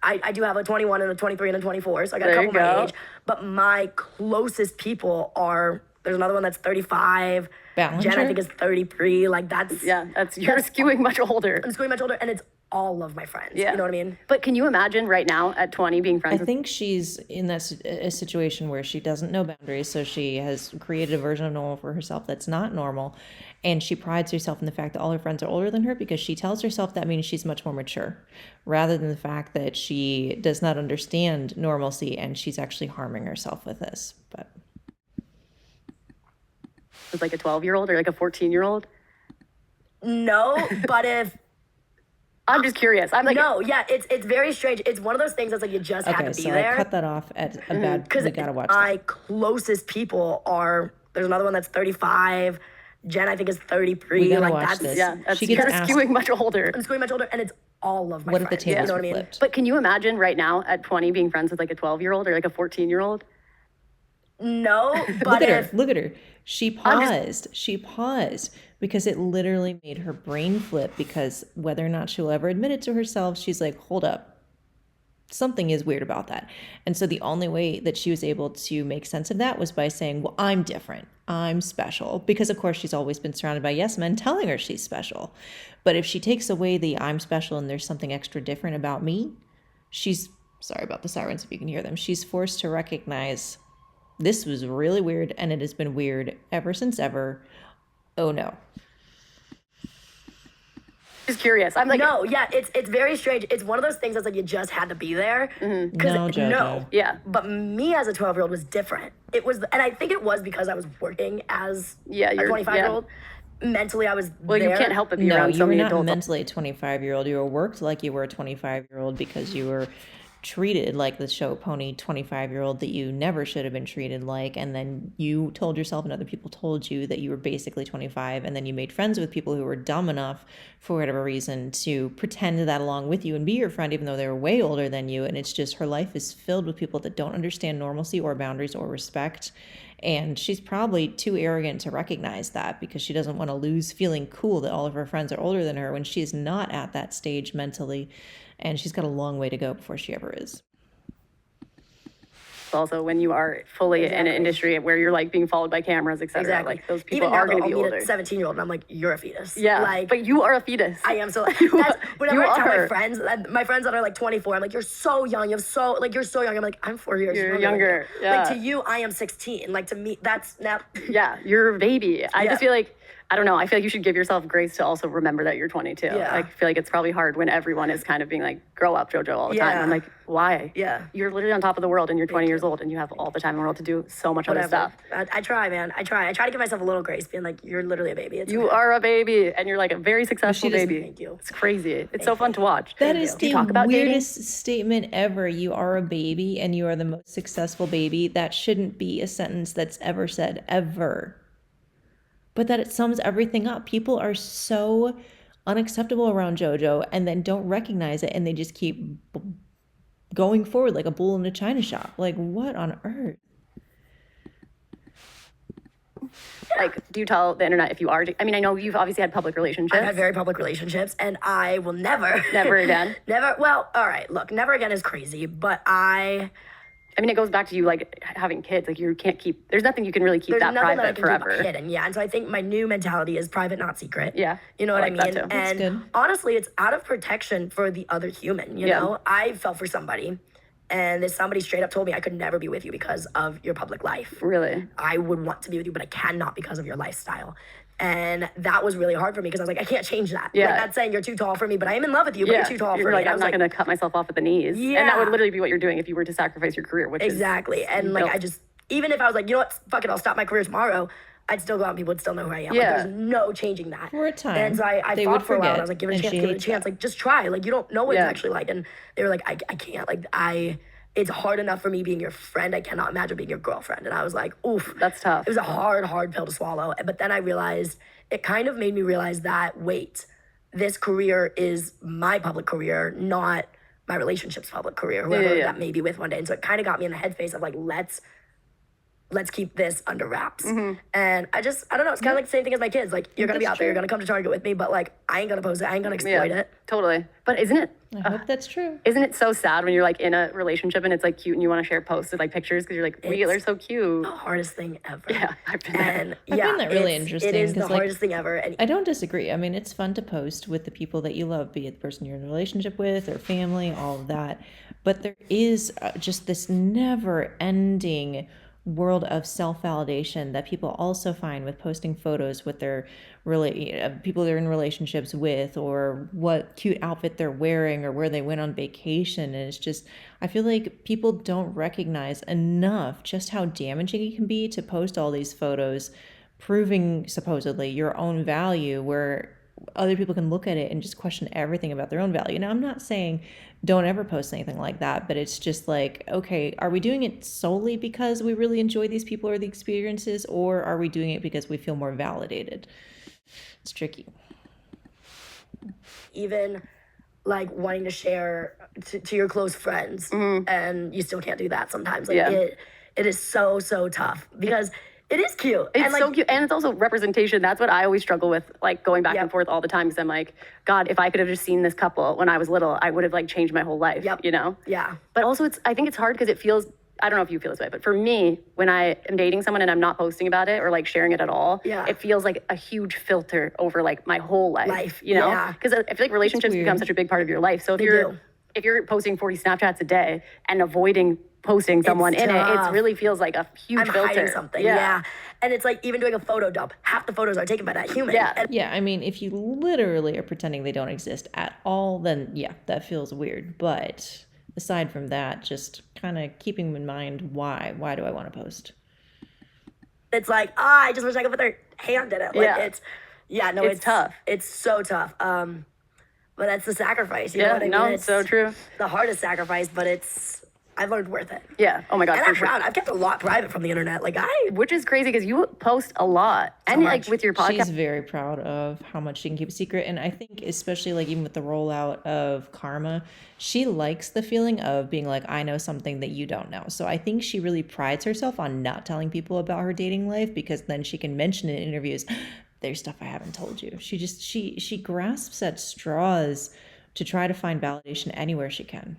I do have a 21 and a 23 and a 24, so I got a couple my age. But my closest people are, there's another one that's 35. Ballinger? Jen, I think, is 33. Like, that's... you're skewing much older. I'm skewing much older, and it's all of my friends. Yeah. You know what I mean? But can you imagine right now at 20 being friends I think she's in a situation where she doesn't know boundaries, so she has created a version of normal for herself that's not normal, and she prides herself in the fact that all her friends are older than her because she tells herself that means she's much more mature, rather than the fact that she does not understand normalcy and she's actually harming herself with this. But with like a 12-year-old or like a 14-year-old? No, but if I'm just curious. I'm like, no, yeah, it's very strange. It's one of those things that's like you just had to be so there. I cut that off at a bad. Because We gotta watch my that. closest people are. There's another one that's 35. Jen, I think, is 33. We gotta like watch that's this. yeah, that's, She gets you're asked- skewing much older. I'm skewing much older, and it's all of my What if friends. the tables you know were what I mean? flipped? But can you imagine right now at 20 being friends with like a 12-year-old or like a 14-year-old? No, but Look at if her. Look at her. She paused. She paused because it literally made her brain flip, because whether or not she'll ever admit it to herself, she's like, hold up. Something is weird about that. And so the only way that she was able to make sense of that was by saying, well, I'm different. I'm special. Because, of course, she's always been surrounded by yes men telling her she's special. But if she takes away the I'm special and there's something extra different about me, she's, sorry about the sirens if you can hear them, she's forced to recognize this was really weird, and it has been weird ever since ever. Oh, no. Just curious. I'm like, no, yeah, it's very strange. It's one of those things that's like you just had to be there. No, JoJo. No, yeah. But me as a 12-year-old was different. It was, and I think it was because I was working as Yeah, a you're- 25-year-old. Mentally, I was Well, there. you can't help but be No, around you so were many not adults. mentally a 25-year-old. You were worked like you were a 25-year-old because you were treated like the show pony 25-year-old that you never should have been treated like. And then you told yourself and other people told you that you were basically 25. And then you made friends with people who were dumb enough for whatever reason to pretend that along with you and be your friend, even though they were way older than you. And it's just, her life is filled with people that don't understand normalcy or boundaries or respect. And she's probably too arrogant to recognize that because she doesn't want to lose feeling cool that all of her friends are older than her when she is not at that stage mentally. And she's got a long way to go before she ever is. Also, when you are fully in an industry where you're like being followed by cameras, etc. Exactly. Like those people Even now, are going to be I'll meet older. a 17-year-old, and I'm like, you're a fetus. Yeah, like, but you are a fetus. I am so. That's, whenever you I tell are. my friends that are like 24, I'm like, you're so young. You're so young. I'm like, I'm 4 years You're younger. younger, yeah. Like to you, I am 16. Like to me, that's now. Yeah, you're a baby. I Yeah. just feel like, I don't know, I feel like you should give yourself grace to also remember that you're 22. Yeah. I feel like it's probably hard when everyone is kind of being like, grow up, JoJo, all the time. Yeah. I'm like, why? Yeah. You're literally on top of the world and you're 20 years old and you have all the time in the world to do so much other Whatever. stuff. I try, man. I try to give myself a little grace, being like, you're literally a baby. It's You okay. are a baby and you're like a very successful doesn't- baby. Thank you. It's crazy. It's so fun to watch. That is Do you the talk about dating? weirdest statement ever. You are a baby and you are the most successful baby. That shouldn't be a sentence that's ever said, ever. But that it sums everything up. People are so unacceptable around JoJo and then don't recognize it, and they just keep going forward like a bull in a china shop. Like, what on earth? Like, do you tell the internet if you are? I mean, I know you've obviously had public relationships. I've had very public relationships, and I will never. Never again? Never. Well, all right. Look, never again is crazy, but I mean, it goes back to you like having kids. Like you can't keep. There's nothing you can really keep there's that nothing that I private can forever. keep hidden. Yeah, and so I think my new mentality is private, not secret. Yeah, you know I what I like that mean. too. That's And good. honestly, it's out of protection for the other human. You Yeah. know, I fell for somebody, and this somebody straight up told me I could never be with you because of your public life. Really? I would want to be with you, but I cannot because of your lifestyle. And that was really hard for me because I was like, I can't change that. Yeah. Like, that's saying you're too tall for me, but I am in love with you, but you're too tall for You're me. like, And I I'm was not going to cut myself off at the knees. And that Yeah. would literally be what you're doing if you were to sacrifice your career, which exactly. is. And like, No. I just, even if I was like, you know what, fuck it, I'll stop my career tomorrow, I'd still go out and people would still know who I am. Yeah. Like, there's no changing that. For a time. And so I They fought would for a while. And I forget, was like, give it a and chance, she give it a hates chance. that. Like, just try. Like, you don't know what Yeah. it's actually like. And they were like, I can't. Like, it's hard enough for me being your friend. I cannot imagine being your girlfriend. And I was like, oof. That's tough. It was a hard pill to swallow. But then I realized, it kind of made me realize that, wait, this career is my public career, not my relationship's public career, whoever Yeah. that may be with one day. And so it kind of got me in the headspace of like, let's let's keep this under wraps. And I don't know, it's kind of like the same thing as my kids. Like, you're going to be out there, you're going to come to Target with me, but like, I ain't going to post it, I ain't going to exploit it. Totally. But isn't it? I hope that's true. Isn't it so sad when you're like in a relationship and it's like cute and you want to share posts with like pictures because you're like, we are so cute. The hardest thing ever. Yeah, I've been there. And I find that really interesting. It is the like, hardest thing ever. And I don't disagree. I mean, it's fun to post with the people that you love, be it the person you're in a relationship with or family, all of that. But there is just this never-ending world of self-validation that people also find with posting photos with their people they're in relationships with, or what cute outfit they're wearing, or where they went on vacation. And it's just, I feel like people don't recognize enough just how damaging it can be to post all these photos proving supposedly your own value, where other people can look at it and just question everything about their own value. Now, I'm not saying don't ever post anything like that, but it's just like, okay, are we doing it solely because we really enjoy these people or the experiences, or are we doing it because we feel more validated? It's tricky. even like wanting to share to your close friends, and you still can't do that sometimes. Like it is so tough because it is cute. It's and like, so cute. And it's also representation. That's what I always struggle with, like going back and forth all the time. Because I'm like, God, if I could have just seen this couple when I was little, I would have like changed my whole life, you know? Yeah. But also I think it's hard because it feels, I don't know if you feel this way, but for me, when I am dating someone and I'm not posting about it or like sharing it at all, it feels like a huge filter over like my whole life, you know? Because I feel like relationships become such a big part of your life. So if you're posting 40 Snapchats a day and avoiding posting someone in it, it really feels like a huge filter. Hiding something, and it's like even doing a photo dump. Half the photos are taken by that human. Yeah, I mean, if you literally are pretending they don't exist at all, then that feels weird. But aside from that, just kind of keeping in mind why do I want to post? It's like, I just wish I could put their hand in it. Like it's tough. It's so tough. But that's the sacrifice. You know what I mean? No, it's so true. The hardest sacrifice, but I've learned worth it. Yeah. Oh my God. And I'm proud. I've kept a lot private from the internet. Which is crazy because you post a lot, and like with your podcast. She's very proud of how much she can keep a secret, and I think especially like even with the rollout of Karma, she likes the feeling of being like, I know something that you don't know. So I think she really prides herself on not telling people about her dating life, because then she can mention in interviews, there's stuff I haven't told you. She grasps at straws to try to find validation anywhere she can.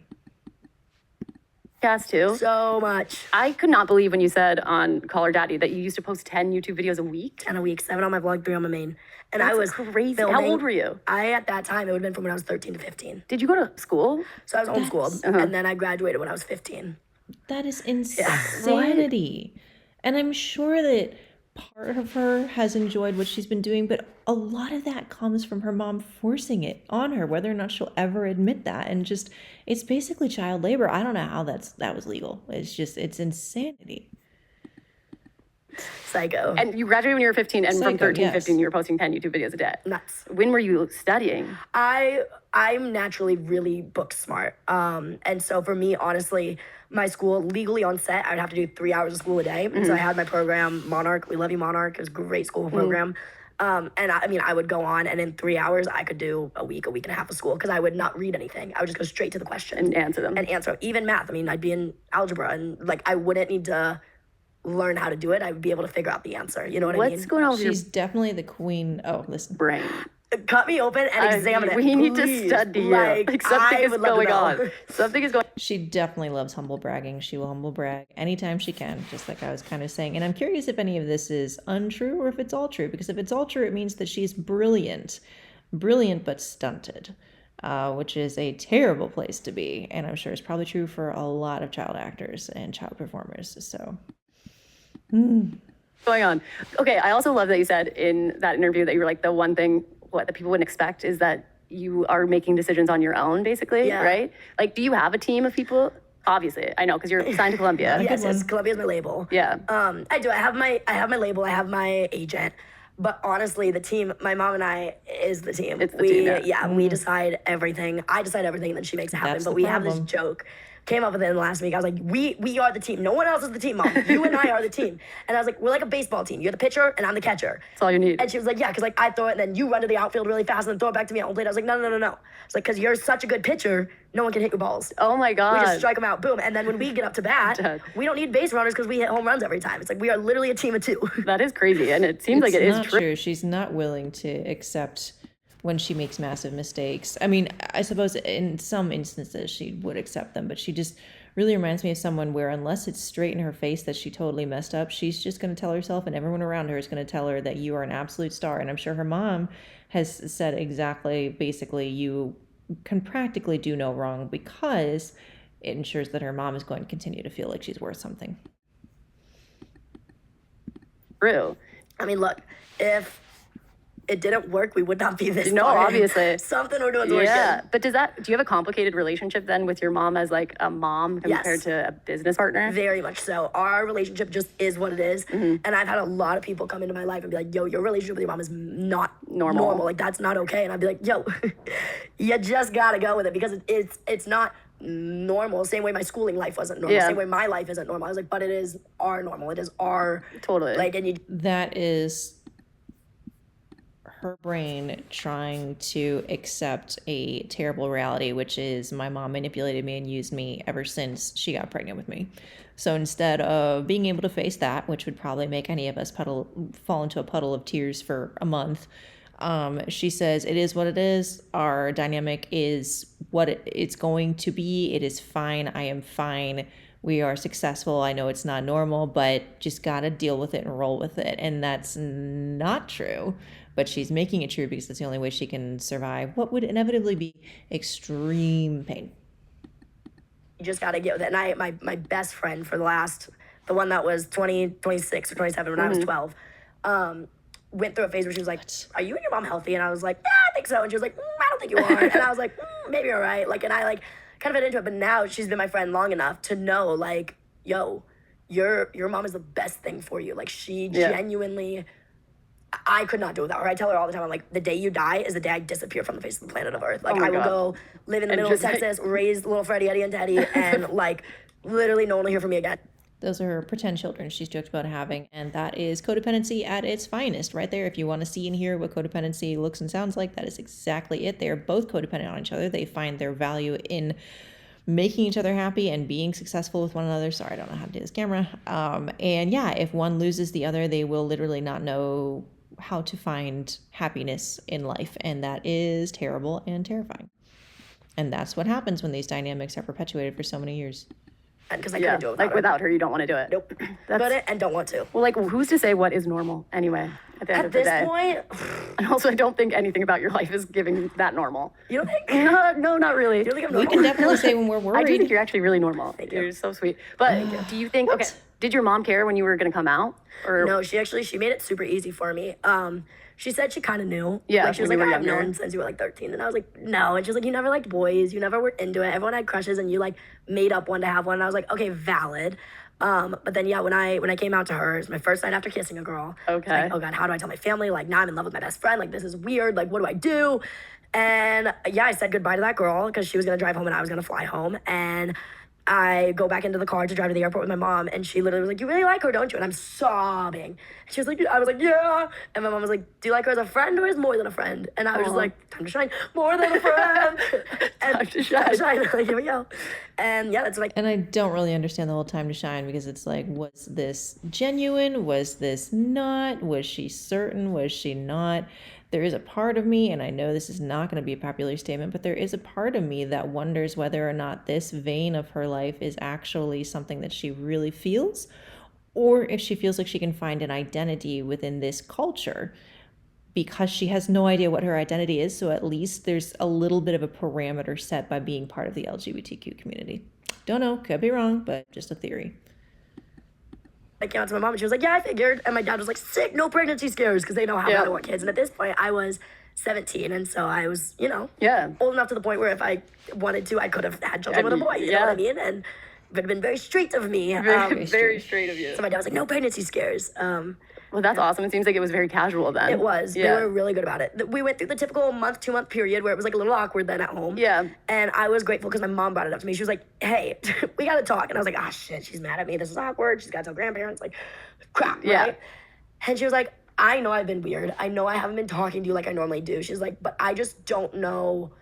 Too. So much. I could not believe when you said on Call Her Daddy that you used to post 10 YouTube videos a week. 10 a week, 7 on my vlog, 3 on my main. And That's I was crazy. Filming. How old were you? At that time, it would have been from when I was 13 to 15. Did you go to school? So I was homeschooled, and then I graduated when I was 15. That is insanity. And I'm sure that part of her has enjoyed what she's been doing, but a lot of that comes from her mom forcing it on her, whether or not she'll ever admit that. And just, it's basically child labor. I don't know how that was legal. It's insanity. Psycho. And you graduated when you were 15, and from 13 to 15, you were posting 10 YouTube videos a day. Nuts. When were you studying? I'm naturally really book smart. And so for me, honestly, my school, legally on set, I would have to do 3 hours of school a day. So I had my program, Monarch. We love you, Monarch. It was a great school program. And I would go on, and in 3 hours, I could do a week and a half of school, because I would not read anything. I would just go straight to the question. And answer them. And answer. Even math. I'd be in algebra, and I wouldn't need to learn how to do it. I would be able to figure out the answer. You know what I mean? What's going on with She's definitely the queen. Oh, listen. brain? Cut me open and examine it. We need to study you. Something is going on. Something is going on. She definitely loves humble bragging. She will humble brag anytime she can, just like I was kind of saying. And I'm curious if any of this is untrue or if it's all true, because if it's all true, it means that she's brilliant but stunted, which is a terrible place to be. And I'm sure it's probably true for a lot of child actors and child performers. So... going on. Okay, I also love that you said in that interview that you were like, the one thing that people wouldn't expect is that you are making decisions on your own, basically, right? Like, do you have a team of people? Obviously, I know, because you're signed to Columbia. Yes, Columbia's my label. Yeah. I do. I have my label. I have my agent. But honestly, the team, my mom and I, is the team. It's the team, yeah. We decide everything. I decide everything, and then she makes it happen. That's But the we have this problem. joke. Came up with it in the last week. I was like, we are the team. No one else is the team, Mom. You and I are the team. And I was like, we're like a baseball team. You're the pitcher, and I'm the catcher. That's all you need. And she was like, yeah, because like I throw it, and then you run to the outfield really fast, and then throw it back to me at home plate. I was like, no. It's like, because you're such a good pitcher, no one can hit your balls. Oh my God. We just strike them out, boom. And then when we get up to bat, Dead. we don't need base runners because we hit home runs every time. It's like we are literally a team of two. That is crazy, and it seems like it is not true. true. She's not willing to accept when she makes massive mistakes. I mean, I suppose in some instances she would accept them, but she just really reminds me of someone where unless it's straight in her face that she totally messed up, she's just going to tell herself, and everyone around her is going to tell her that you are an absolute star. And I'm sure her mom has said exactly, basically, you can practically do no wrong, because it ensures that her mom is going to continue to feel like she's worth something. True. I mean, look, if it didn't work, we would not be this No, far. obviously. Something we're doing is Yeah, working. but do you have a complicated relationship then with your mom as like a mom compared Yes. to a business partner? Very much so. Our relationship just is what it is. And I've had a lot of people come into my life and be like, yo, your relationship with your mom is not Normal. Like, that's not okay. And I'd be like, yo, you just gotta go with it, because it's not normal. Same way my schooling life wasn't normal. Yeah. Same way my life isn't normal. I was like, but it is our normal. It is our Totally. like, and you That is her brain trying to accept a terrible reality, which is my mom manipulated me and used me ever since she got pregnant with me. So instead of being able to face that, which would probably make any of us fall into a puddle of tears for a month, she says, it is what it is. Our dynamic is what it's going to be. It is fine. I am fine. We are successful. I know it's not normal, but just got to deal with it and roll with it. And that's not true. But she's making it true because that's the only way she can survive what would inevitably be extreme pain. just got to get with it. And my best friend for the one that was 26 or 27 when I was 12, went through a phase where she was like, are you and your mom healthy? And I was like, yeah, I think so. And she was like, I don't think you are. And I was like, maybe you're right. Like, and I like kind of fit into it. But now she's been my friend long enough to know, like, yo, your mom is the best thing for you. Like, she genuinely, I could not do without her. I tell her all the time, I'm like, the day you die is the day I disappear from the face of the planet of Earth. Like, I will go live in the middle of Texas, raise little Freddie, Eddie, and Teddy, and like, literally no one will hear from me again. Those are her pretend children she's joked about having, and that is codependency at its finest right there. If you want to see and hear what codependency looks and sounds like, that is exactly it. They are both codependent on each other. They find their value in making each other happy and being successful with one another. Sorry, I don't know how to do this camera. And yeah, if one loses the other, they will literally not know how to find happiness in life, and that is terrible and terrifying. And that's what happens when these dynamics are perpetuated for so many years. Because I couldn't do it without like her. without her, you don't want to do it. Nope. Couldn't and don't want to. Well, like, who's to say what is normal anyway? At the end At of the this day. point, And also, I don't think anything about your life is giving that normal. you don't think? No, not really. You don't think I'm We normal? can definitely say when we're I do think worried. you're actually really normal. you. You're so sweet. But do you think? Okay, did your mom care when you were gonna come out? Or No, she made it super easy for me. She said she kind of knew. Yeah, Like, she was when like, you were I've younger. known since you were like 13. And I was like, no. And she was like, you never liked boys. You never were into it. Everyone had crushes and you like made up one to have one. And I was like, okay, valid. But then yeah, when I came out to her, it was my first night after kissing a girl. I was Okay. like, oh God, how do I tell my family? Like, now I'm in love with my best friend. Like, this is weird. Like, what do I do? And yeah, I said goodbye to that girl because she was gonna drive home and I was gonna fly home. And I go back into the car to drive to the airport with my mom, and she literally was like, you really like her, don't you? And I'm sobbing. And she was like, I was like, yeah. And my mom was like, do you like her as a friend or as more than a friend? And I was just like, time to shine, more than a friend. And Time to shine. Like, here we go. And yeah, that's like, And I don't really understand the whole time to shine, because it's like, was this genuine? Was this not? Was she certain? Was she not? There is a part of me, and I know this is not going to be a popular statement, but there is a part of me that wonders whether or not this vein of her life is actually something that she really feels, or if she feels like she can find an identity within this culture, because she has no idea what her identity is. So at least there's a little bit of a parameter set by being part of the LGBTQ community. Don't know, could be wrong, but just a theory. I came out to my mom and she was like, yeah, I figured. And my dad was like, sick, no pregnancy scares, because they know how I don't want kids. And at this point, I was 17, and so I was, old enough to the point where if I wanted to, I could have had children with a boy, you know what I mean? And it would have been very straight of me. very straight of you. So my dad was like, no pregnancy scares. Well, that's awesome. It seems like it was very casual then. It was. Yeah. They were really good about it. We went through the typical month, 2 month period where it was like a little awkward then at home. Yeah. And I was grateful because my mom brought it up to me. She was like, hey, we got to talk. And I was like, ah, shit, she's mad at me. This is awkward. She's got to tell grandparents. Like, crap, Yeah. right? And she was like, I know I've been weird. I know I haven't been talking to you like I normally do. She's like, but I just don't know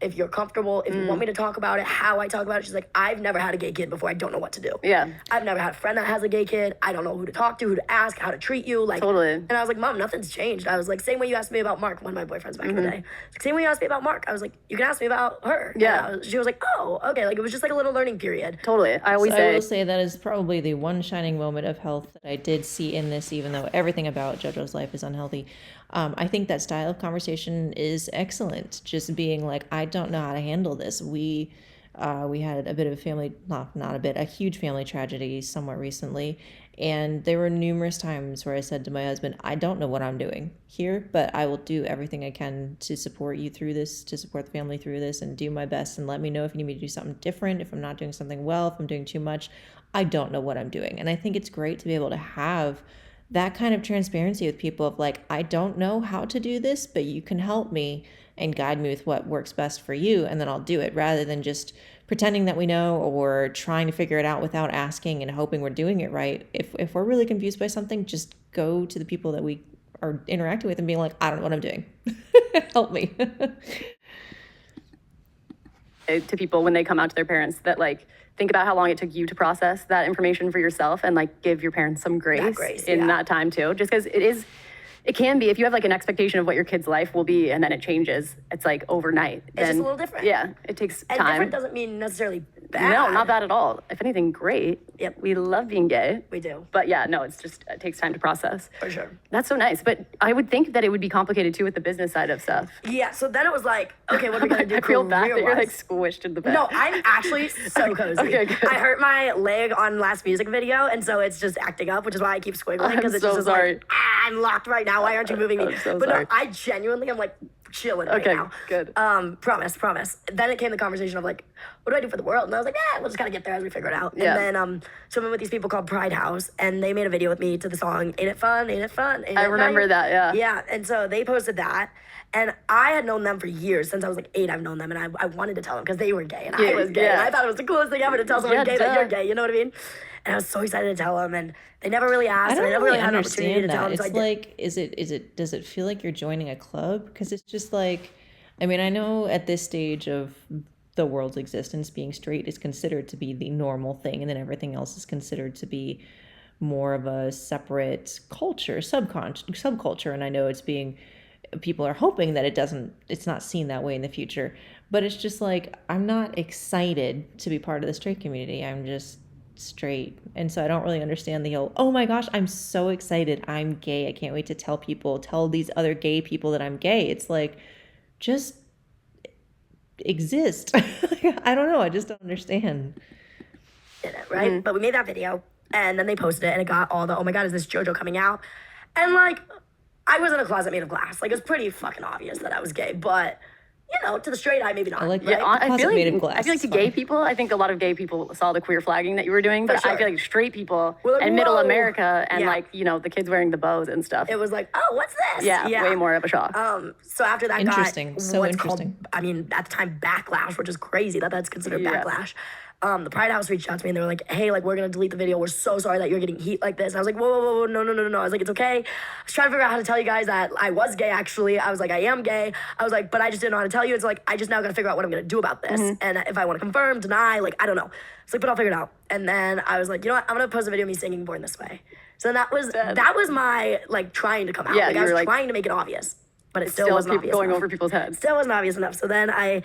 if you're comfortable, if you want me to talk about it, how I talk about it. She's like, I've never had a gay kid before. I don't know what to do. Yeah. I've never had a friend that has a gay kid. I don't know who to talk to, who to ask, how to treat you. Like, Totally. And I was like, Mom, nothing's changed. I was like, same way you asked me about Mark, one of my boyfriends back in the day. Like, same way you asked me about Mark. I was like, you can ask me about her. Yeah. She was like, oh, okay. Like, it was just like a little learning period. Totally. I always I say. will say that is probably the one shining moment of health that I did see in this, even though everything about JoJo's life is unhealthy. I think that style of conversation is excellent. Just being like, I don't know how to handle this. We had a bit of a family, not a bit, a huge family tragedy somewhat recently. And there were numerous times where I said to my husband, I don't know what I'm doing here, but I will do everything I can to support you through this, to support the family through this, and do my best. And let me know if you need me to do something different, if I'm not doing something well, if I'm doing too much. I don't know what I'm doing. And I think it's great to be able to have that kind of transparency with people of like, I don't know how to do this, but you can help me and guide me with what works best for you, and then I'll do it, rather than just pretending that we know or trying to figure it out without asking and hoping we're doing it right. If we're really confused by something, just go to the people that we are interacting with and being like, I don't know what I'm doing. Help me. To people when they come out to their parents that like think about how long it took you to process that information for yourself, and like give your parents some grace, in that time too, just because it can be, if you have like an expectation of what your kid's life will be and then it changes, it's like overnight. It's just a little different. Yeah, it takes time. And different doesn't mean necessarily bad. No, not bad at all. If anything, great. Yep. We love being gay. We do. But yeah, no, it takes time to process. For sure. That's so nice. But I would think that it would be complicated too with the business side of stuff. Yeah, so then it was like, okay, what are we going to do? I feel bad that you're career-wise? like squished in the bed. No, I'm actually so cozy. Okay, good. I hurt my leg on last music video, and so it's just acting up, which is why I keep squiggling, because I'm it's so just sorry. like, I'm locked right now. Why aren't you moving me? I'm so but sorry. no, I genuinely am like chilling right Okay, now. good. Promise. Then it came the conversation of like, what do I do for the world? And I was like, we'll just kind of get there as we figure it out. Yeah. And then so I'm with these people called Pride House, and they made a video with me to the song Ain't It Fun? Ain't It Fun? Ain't I It remember Nice? that, yeah. Yeah, and so they posted that. And I had known them for years. Since I was like 8, I've known them. And I wanted to tell them because they were gay and I was gay. Yeah. And I thought it was the coolest thing ever to tell someone Yeah, gay that duh. you're gay. You know what I mean? And I was so excited to tell them. And they never really asked. I don't and I never really really had an opportunity to understand tell that. them. It's So I did. like, does it feel like you're joining a club? Because it's just like, I mean, I know at this stage of the world's existence, being straight is considered to be the normal thing, and then everything else is considered to be more of a separate culture, subculture. And I know people are hoping that it's not seen that way in the future. But it's just like, I'm not excited to be part of the straight community. I'm just straight. And so I don't really understand the whole, oh my gosh, I'm so excited, I'm gay, I can't wait to tell these other gay people that I'm gay. It's like, just exist. I don't know, I just don't understand. Did it, right? But we made that video, and then they posted it, and it got all the, oh my God, is this JoJo coming out? And like, I was in a closet made of glass. Like, it was pretty fucking obvious that I was gay, but you know, to the straight eye, maybe not. I like right? that. I feel Closet made of like glass. I feel like to gay people, I think a lot of gay people saw the queer flagging that you were doing, but For I sure. feel like straight people We're like, and middle whoa. America and Yeah. like, you know, the kids wearing the bows and stuff. It was like, oh, what's this? yeah, way more of a shock. So after that Interesting. got So what's interesting. called, I mean, at the time, backlash, which is crazy that that's considered Yeah. backlash. The Pride House reached out to me and they were like, hey, like, we're going to delete the video. We're so sorry that you're getting heat like this. And I was like, whoa, no. I was like, it's okay. I was trying to figure out how to tell you guys that I was gay, actually. I was like, I am gay. I was like, but I just didn't know how to tell you. It's like, I just now got to figure out what I'm going to do about this. And if I want to confirm, deny, like, I don't know. It's like, but I'll figure it out. And then I was like, you know what? I'm going to post a video of me singing Born This Way. So then that was my, like, trying to come out. Yeah, like, you I was were like- trying to make it obvious. But it still Still wasn't obvious going enough. over people's heads. Still wasn't obvious enough. So then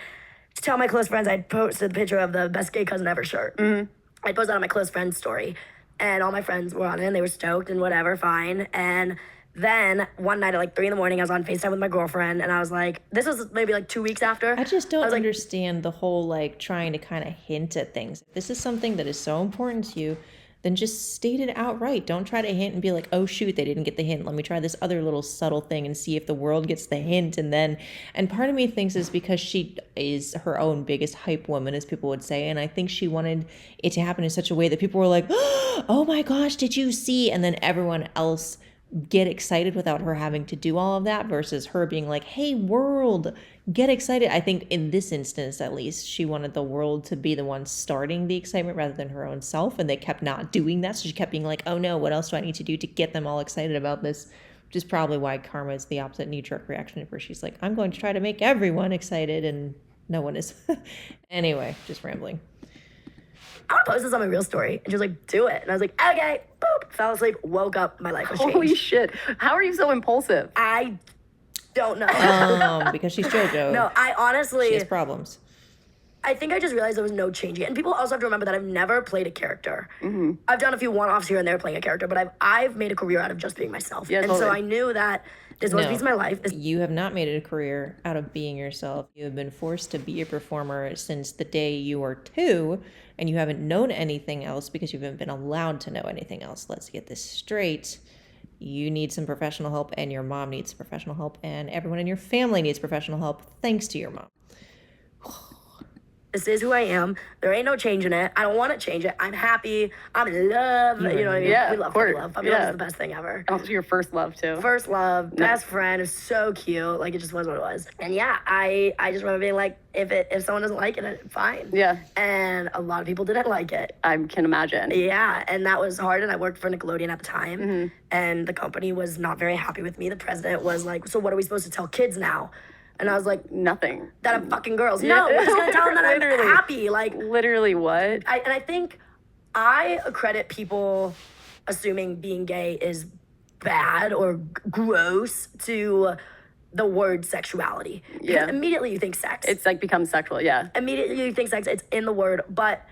to tell my close friends, I posted the picture of the best gay cousin ever shirt. I posted that on my close friend's story, and all my friends were on it, and they were stoked and whatever, fine. And then one night at like 3 a.m, I was on FaceTime with my girlfriend, and I was like, this was maybe like 2 weeks after. I just don't was like, understand the whole like trying to kind of hint at things. If this is something that is so important to you, then just state it outright. Don't try to hint and be like, oh shoot, they didn't get the hint. Let me try this other little subtle thing and see if the world gets the hint. And part of me thinks is because she is her own biggest hype woman, as people would say. And I think she wanted it to happen in such a way that people were like, oh my gosh, did you see? And then everyone else get excited without her having to do all of that versus her being like, hey, world, get excited. I think in this instance, at least, she wanted the world to be the one starting the excitement rather than her own self. And they kept not doing that. So she kept being like, oh no, what else do I need to do to get them all excited about this? Which is probably why karma is the opposite knee-jerk reaction, where she's like, I'm going to try to make everyone excited and no one is. Anyway, just rambling. I want to post this on my real story. And she was like, do it. And I was like, okay. Boop. Fell asleep, woke up, my life was changed. Holy shit. How are you so impulsive? I don't know. Because she's JoJo. No, I honestly... She has problems. I think I just realized there was no changing it. And people also have to remember that I've never played a character. I've done a few one-offs here and there playing a character, but I've made a career out of just being myself. Yeah, and totally. so I knew that this was a piece of my life. You have not made it a career out of being yourself. You have been forced to be a performer since the day you were 2, and you haven't known anything else because you haven't been allowed to know anything else. Let's get this straight. You need some professional help, and your mom needs professional help, and everyone in your family needs professional help thanks to your mom. This is who I am. There ain't no changing it. I don't want to change it. I'm happy. I'm in love. You know what I mean? Yeah, we love of course. puppy love. Puppy love is the best thing ever. Oh, your first love, too. First love, best friend, is so cute. Like, it just was what it was. And yeah, I just remember being like, if someone doesn't like it, fine. Yeah. And a lot of people didn't like it. I can imagine. Yeah, and that was hard, and I worked for Nickelodeon at the time, and the company was not very happy with me. The president was like, so what are we supposed to tell kids now? And I was like, Nothing. that I'm fucking girls. No, we're just gonna tell them that I'm happy. Like, Literally what? I think I accredit people assuming being gay is bad or gross to the word sexuality. Yeah. Because immediately you think sex. It's like becomes sexual, yeah. Immediately you think sex, it's in the word. But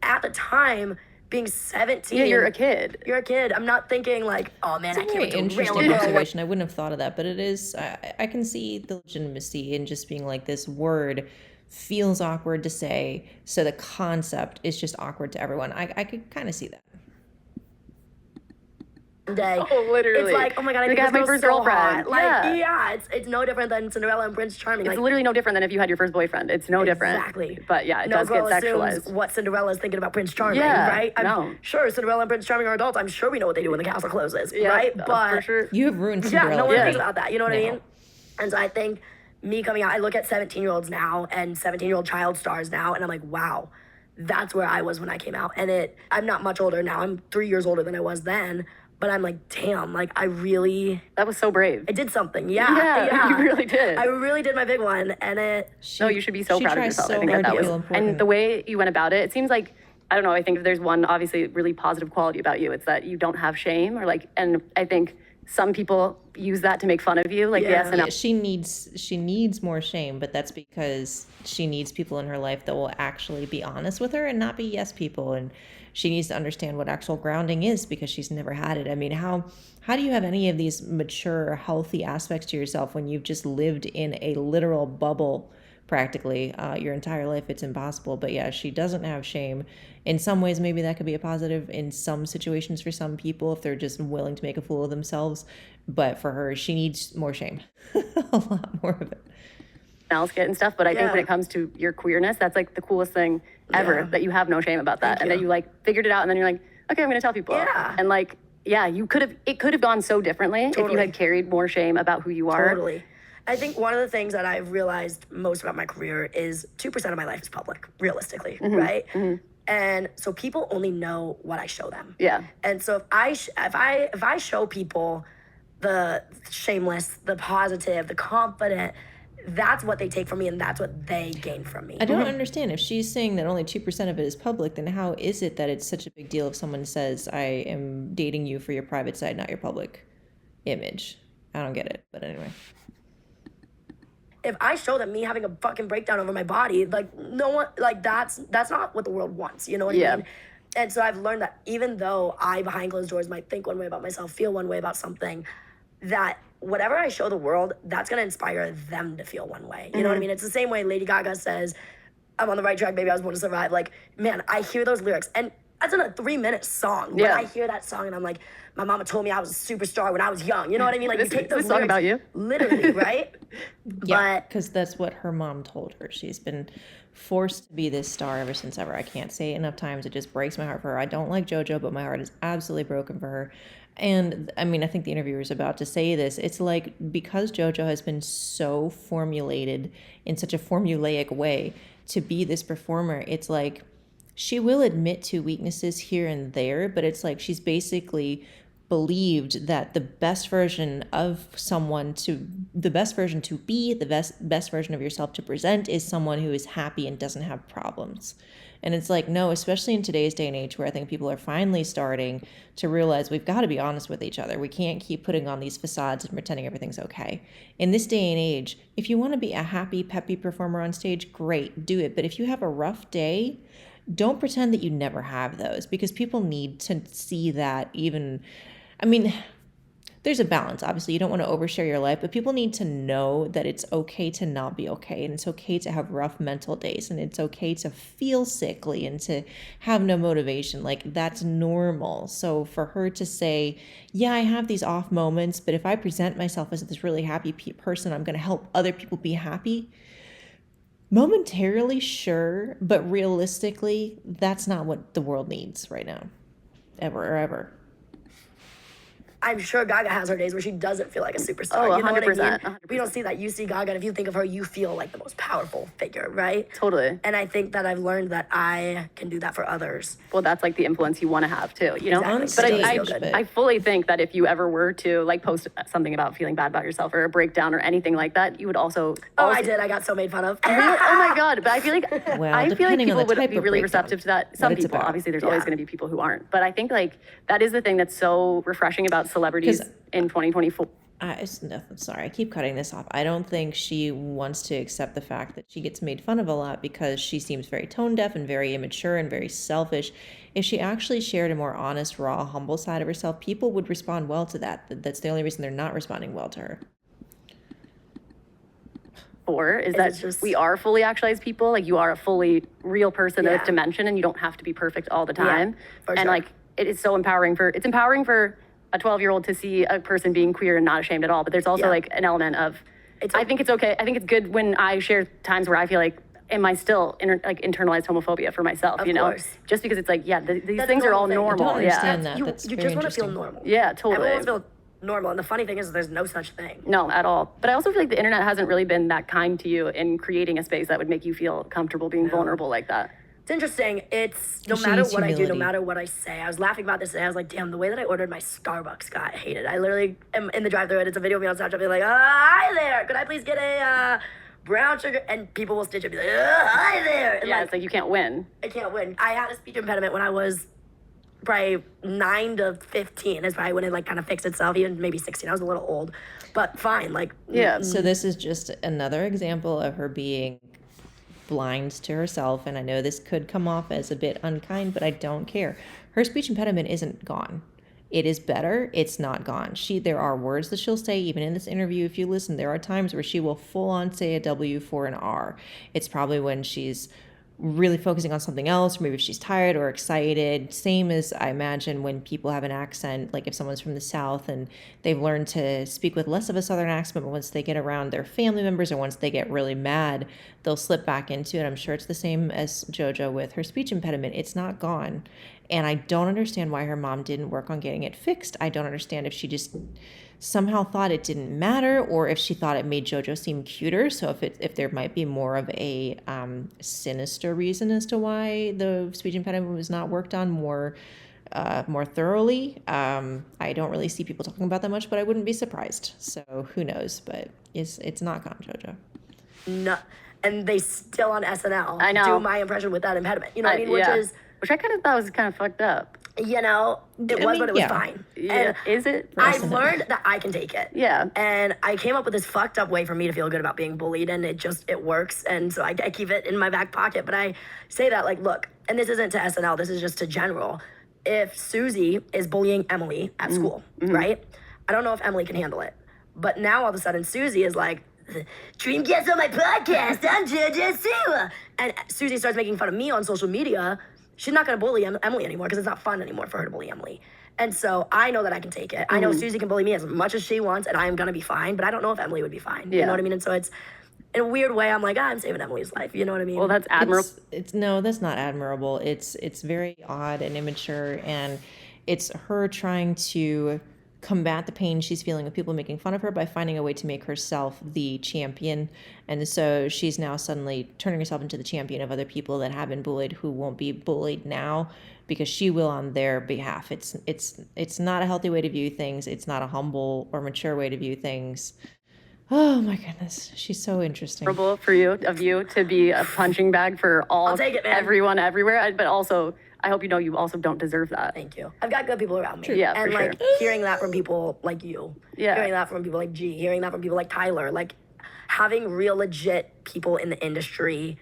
at the time, being 17. Yeah, you're a kid. You're a kid. I'm not thinking like, oh man, I can't wait to Interesting rail girl. observation. I wouldn't have thought of that, but it is. I can see the legitimacy in just being like, this word feels awkward to say, so the concept is just awkward to everyone. I could kind of see that. Day. Oh, literally. It's like, oh my god, I think got my this first girl's so girlfriend. hot. Like, Yeah. yeah, it's no different than Cinderella and Prince Charming. It's Like, literally no different than if you had your first boyfriend. It's no different. Exactly. But yeah, it no does get girl assumes sexualized. what Cinderella is thinking about Prince Charming, Yeah, right? I'm no. sure Cinderella and Prince Charming are adults. I'm sure we know what they do when the castle closes, Yeah, right? But for sure. You have ruined yeah, Cinderella. no one for thinks me. about that. You know what I No. mean? And so I think me coming out, I look at 17-year-olds now and 17-year-old child stars now, and I'm like, wow, that's where I was when I came out. And I'm not much older now. I'm 3 years older than I was then. But I'm like, damn, like I That was so brave. did something. Yeah, Yeah, you really did. I really did my big one. And No, you should be so she proud of tries yourself. so I think hard that to was feel important. and the way you went about it, it seems like I don't know, I think if there's one obviously really positive quality about you, it's that you don't have shame or like and I think some people use that to make fun of you. Like Yeah. yes and Yeah, she needs more shame, but that's because she needs people in her life that will actually be honest with her and not be yes people. And she needs to understand what actual grounding is because she's never had it. I mean, how do you have any of these mature, healthy aspects to yourself when you've just lived in a literal bubble practically your entire life? It's impossible. But yeah, she doesn't have shame. In some ways, maybe that could be a positive in some situations for some people if they're just willing to make a fool of themselves. But for her, she needs more shame. A lot more of it. else get and stuff. But I think when it comes to your queerness, that's like the coolest thing ever, Yeah. that you have no shame about that. Thank And you. that you like figured it out and then you're like, okay, I'm gonna tell people. Yeah. And like, yeah, it could have gone so differently if you Totally. had carried more shame about who you are. Totally. I think one of the things that I've realized most about my career is 2% of my life is public, realistically, right? And so people only know what I show them. Yeah. And so if I show people the shameless, the positive, the confident, that's what they take from me and that's what they gain from me. I don't understand. If she's saying that only 2% of it is public, then how is it that it's such a big deal if someone says, I am dating you for your private side, not your public image? I don't get it. But anyway. If I show them me having a fucking breakdown over my body, like no one, like that's not what the world wants. You know what Yeah. I mean? And so I've learned that even though I behind closed doors might think one way about myself, feel one way about something, that whatever I show the world, that's gonna inspire them to feel one way. You know what I mean? It's the same way Lady Gaga says, I'm on the right track, baby, I was born to survive. Like, man, I hear those lyrics and that's in a 3-minute song. When I hear that song and I'm like, my mama told me I was a superstar when I was young. You know what I mean? Like, this, you take those this song lyrics, about you. literally, right? Yeah, because that's what her mom told her. She's been forced to be this star ever since ever. I can't say it enough times. It just breaks my heart for her. I don't like JoJo, but my heart is absolutely broken for her. And I mean, I think the interviewer is about to say this. It's like, because JoJo has been so formulated in such a formulaic way to be this performer, it's like she will admit to weaknesses here and there, but it's like she's basically believed that the best version of someone to the best version to be the best version of yourself to present is someone who is happy and doesn't have problems. And it's like, no, especially in today's day and age where I think people are finally starting to realize we've got to be honest with each other. We can't keep putting on these facades and pretending everything's okay. In this day and age, if you want to be a happy, peppy performer on stage, great, do it. But if you have a rough day, don't pretend that you never have those, because people need to see that. Even, I mean, there's a balance. Obviously, you don't want to overshare your life, but people need to know that it's okay to not be okay, and it's okay to have rough mental days, and it's okay to feel sickly and to have no motivation. Like, that's normal. So for her to say, yeah, I have these off moments, but if I present myself as this really happy person, I'm going to help other people be happy. Momentarily, sure, but realistically, that's not what the world needs right now, ever. I'm sure Gaga has her days where she doesn't feel like a superstar. Oh, you know what I 100%, mean? We don't see that. You see Gaga, and if you think of her, you feel like the most powerful figure, right? Totally. And I think that I've learned that I can do that for others. Well, that's like the influence you want to have too, you know? Exactly. But I fully think that if you ever were to like post something about feeling bad about yourself or a breakdown or anything like that, you would also. I did. I got so made fun of. Oh my God. But I feel like, people would be really receptive to that. Some people, obviously there's always going to be people who aren't. But I think like that is the thing that's so refreshing about celebrities in 2024. Sorry, I keep cutting this off. I don't think she wants to accept the fact that she gets made fun of a lot because she seems very tone deaf and very immature and very selfish. If she actually shared a more honest, raw, humble side of herself, people would respond well to that. That's the only reason they're not responding well to her. We are fully actualized people. Like, you are a fully real person with dimension, and you don't have to be perfect all the time. And like, it is so empowering it's empowering for a 12-year-old to see a person being queer and not ashamed at all. But there's also like an element of, I think it's okay. I think it's good when I share times where I feel like, am I still internalized homophobia for myself, you know? Just because it's like, these things are all normal. I don't understand that. That's you very just want to feel interesting. normal. Yeah, totally. Everyone wants to feel normal. And the funny thing is there's no such thing. No, at all. But I also feel like the internet hasn't really been that kind to you in creating a space that would make you feel comfortable being vulnerable like that. It's interesting. It's no matter what I do, no matter what I say. I was laughing about this today. I was like, damn, the way that I ordered my Starbucks got hated. I literally am in the drive-thru and it's a video of me on Snapchat being like, hi there, could I please get a brown sugar? And people will stitch it and be like, hi there. And it's like you can't win. I can't win. I had a speech impediment when I was probably 9 to 15 is probably when it like kind of fixed itself. Even maybe 16. I was a little old, but fine. Like, So this is just another example of her being blind to herself, and I know this could come off as a bit unkind, but I don't care. Her speech impediment isn't gone. It is better. It's not gone. There are words that she'll say, even in this interview, if you listen, there are times where she will full on say a W for an R. It's probably when she's really focusing on something else, or maybe if she's tired or excited. Same as I imagine when people have an accent, like if someone's from the South and they've learned to speak with less of a Southern accent, but once they get around their family members or once they get really mad, they'll slip back into it. I'm sure it's the same as JoJo with her speech impediment. It's not gone. And I don't understand why her mom didn't work on getting it fixed. I don't understand if she just somehow thought it didn't matter, or if she thought it made JoJo seem cuter. So if there might be more of a sinister reason as to why the speech impediment was not worked on more thoroughly. I don't really see people talking about that much, but I wouldn't be surprised. So who knows? But it's not gone, JoJo. No, and they still on SNL do my impression with that impediment. You know what I mean? Which I kind of thought was kind of fucked up. You know, but it was fine. Yeah. Is it? I learned that I can take it. Yeah. And I came up with this fucked up way for me to feel good about being bullied, and it works. And so I keep it in my back pocket. But I say that, like, look, and this isn't to SNL, this is just to general. If Susie is bullying Emily at school, right? I don't know if Emily can handle it. But now all of a sudden Susie is like, dream guest on my podcast, I'm JoJo Siwa. And Susie starts making fun of me on social media. she's not going to bully Emily anymore because it's not fun anymore for her to bully Emily. And so I know that I can take it. I know Susie can bully me as much as she wants, and I am going to be fine, but I don't know if Emily would be fine. You know what I mean? And so it's, in a weird way, I'm like, I'm saving Emily's life. You know what I mean? Well, that's admirable. It's no, that's not admirable. It's very odd and immature, and it's her trying to combat the pain she's feeling with people making fun of her by finding a way to make herself the champion. And so she's now suddenly turning herself into the champion of other people that have been bullied who won't be bullied now because she will on their behalf. It's not a healthy way to view things. It's not a humble or mature way to view things. Oh my goodness, she's so interesting. For you to be a punching bag for all I'll take it, man. everyone everywhere, but also I hope you know you also don't deserve that. Thank you. I've got good people around me. True. Yeah, and for like sure. hearing that from people like you, hearing that from people like G, hearing that from people like Tyler, like having real legit people in the industry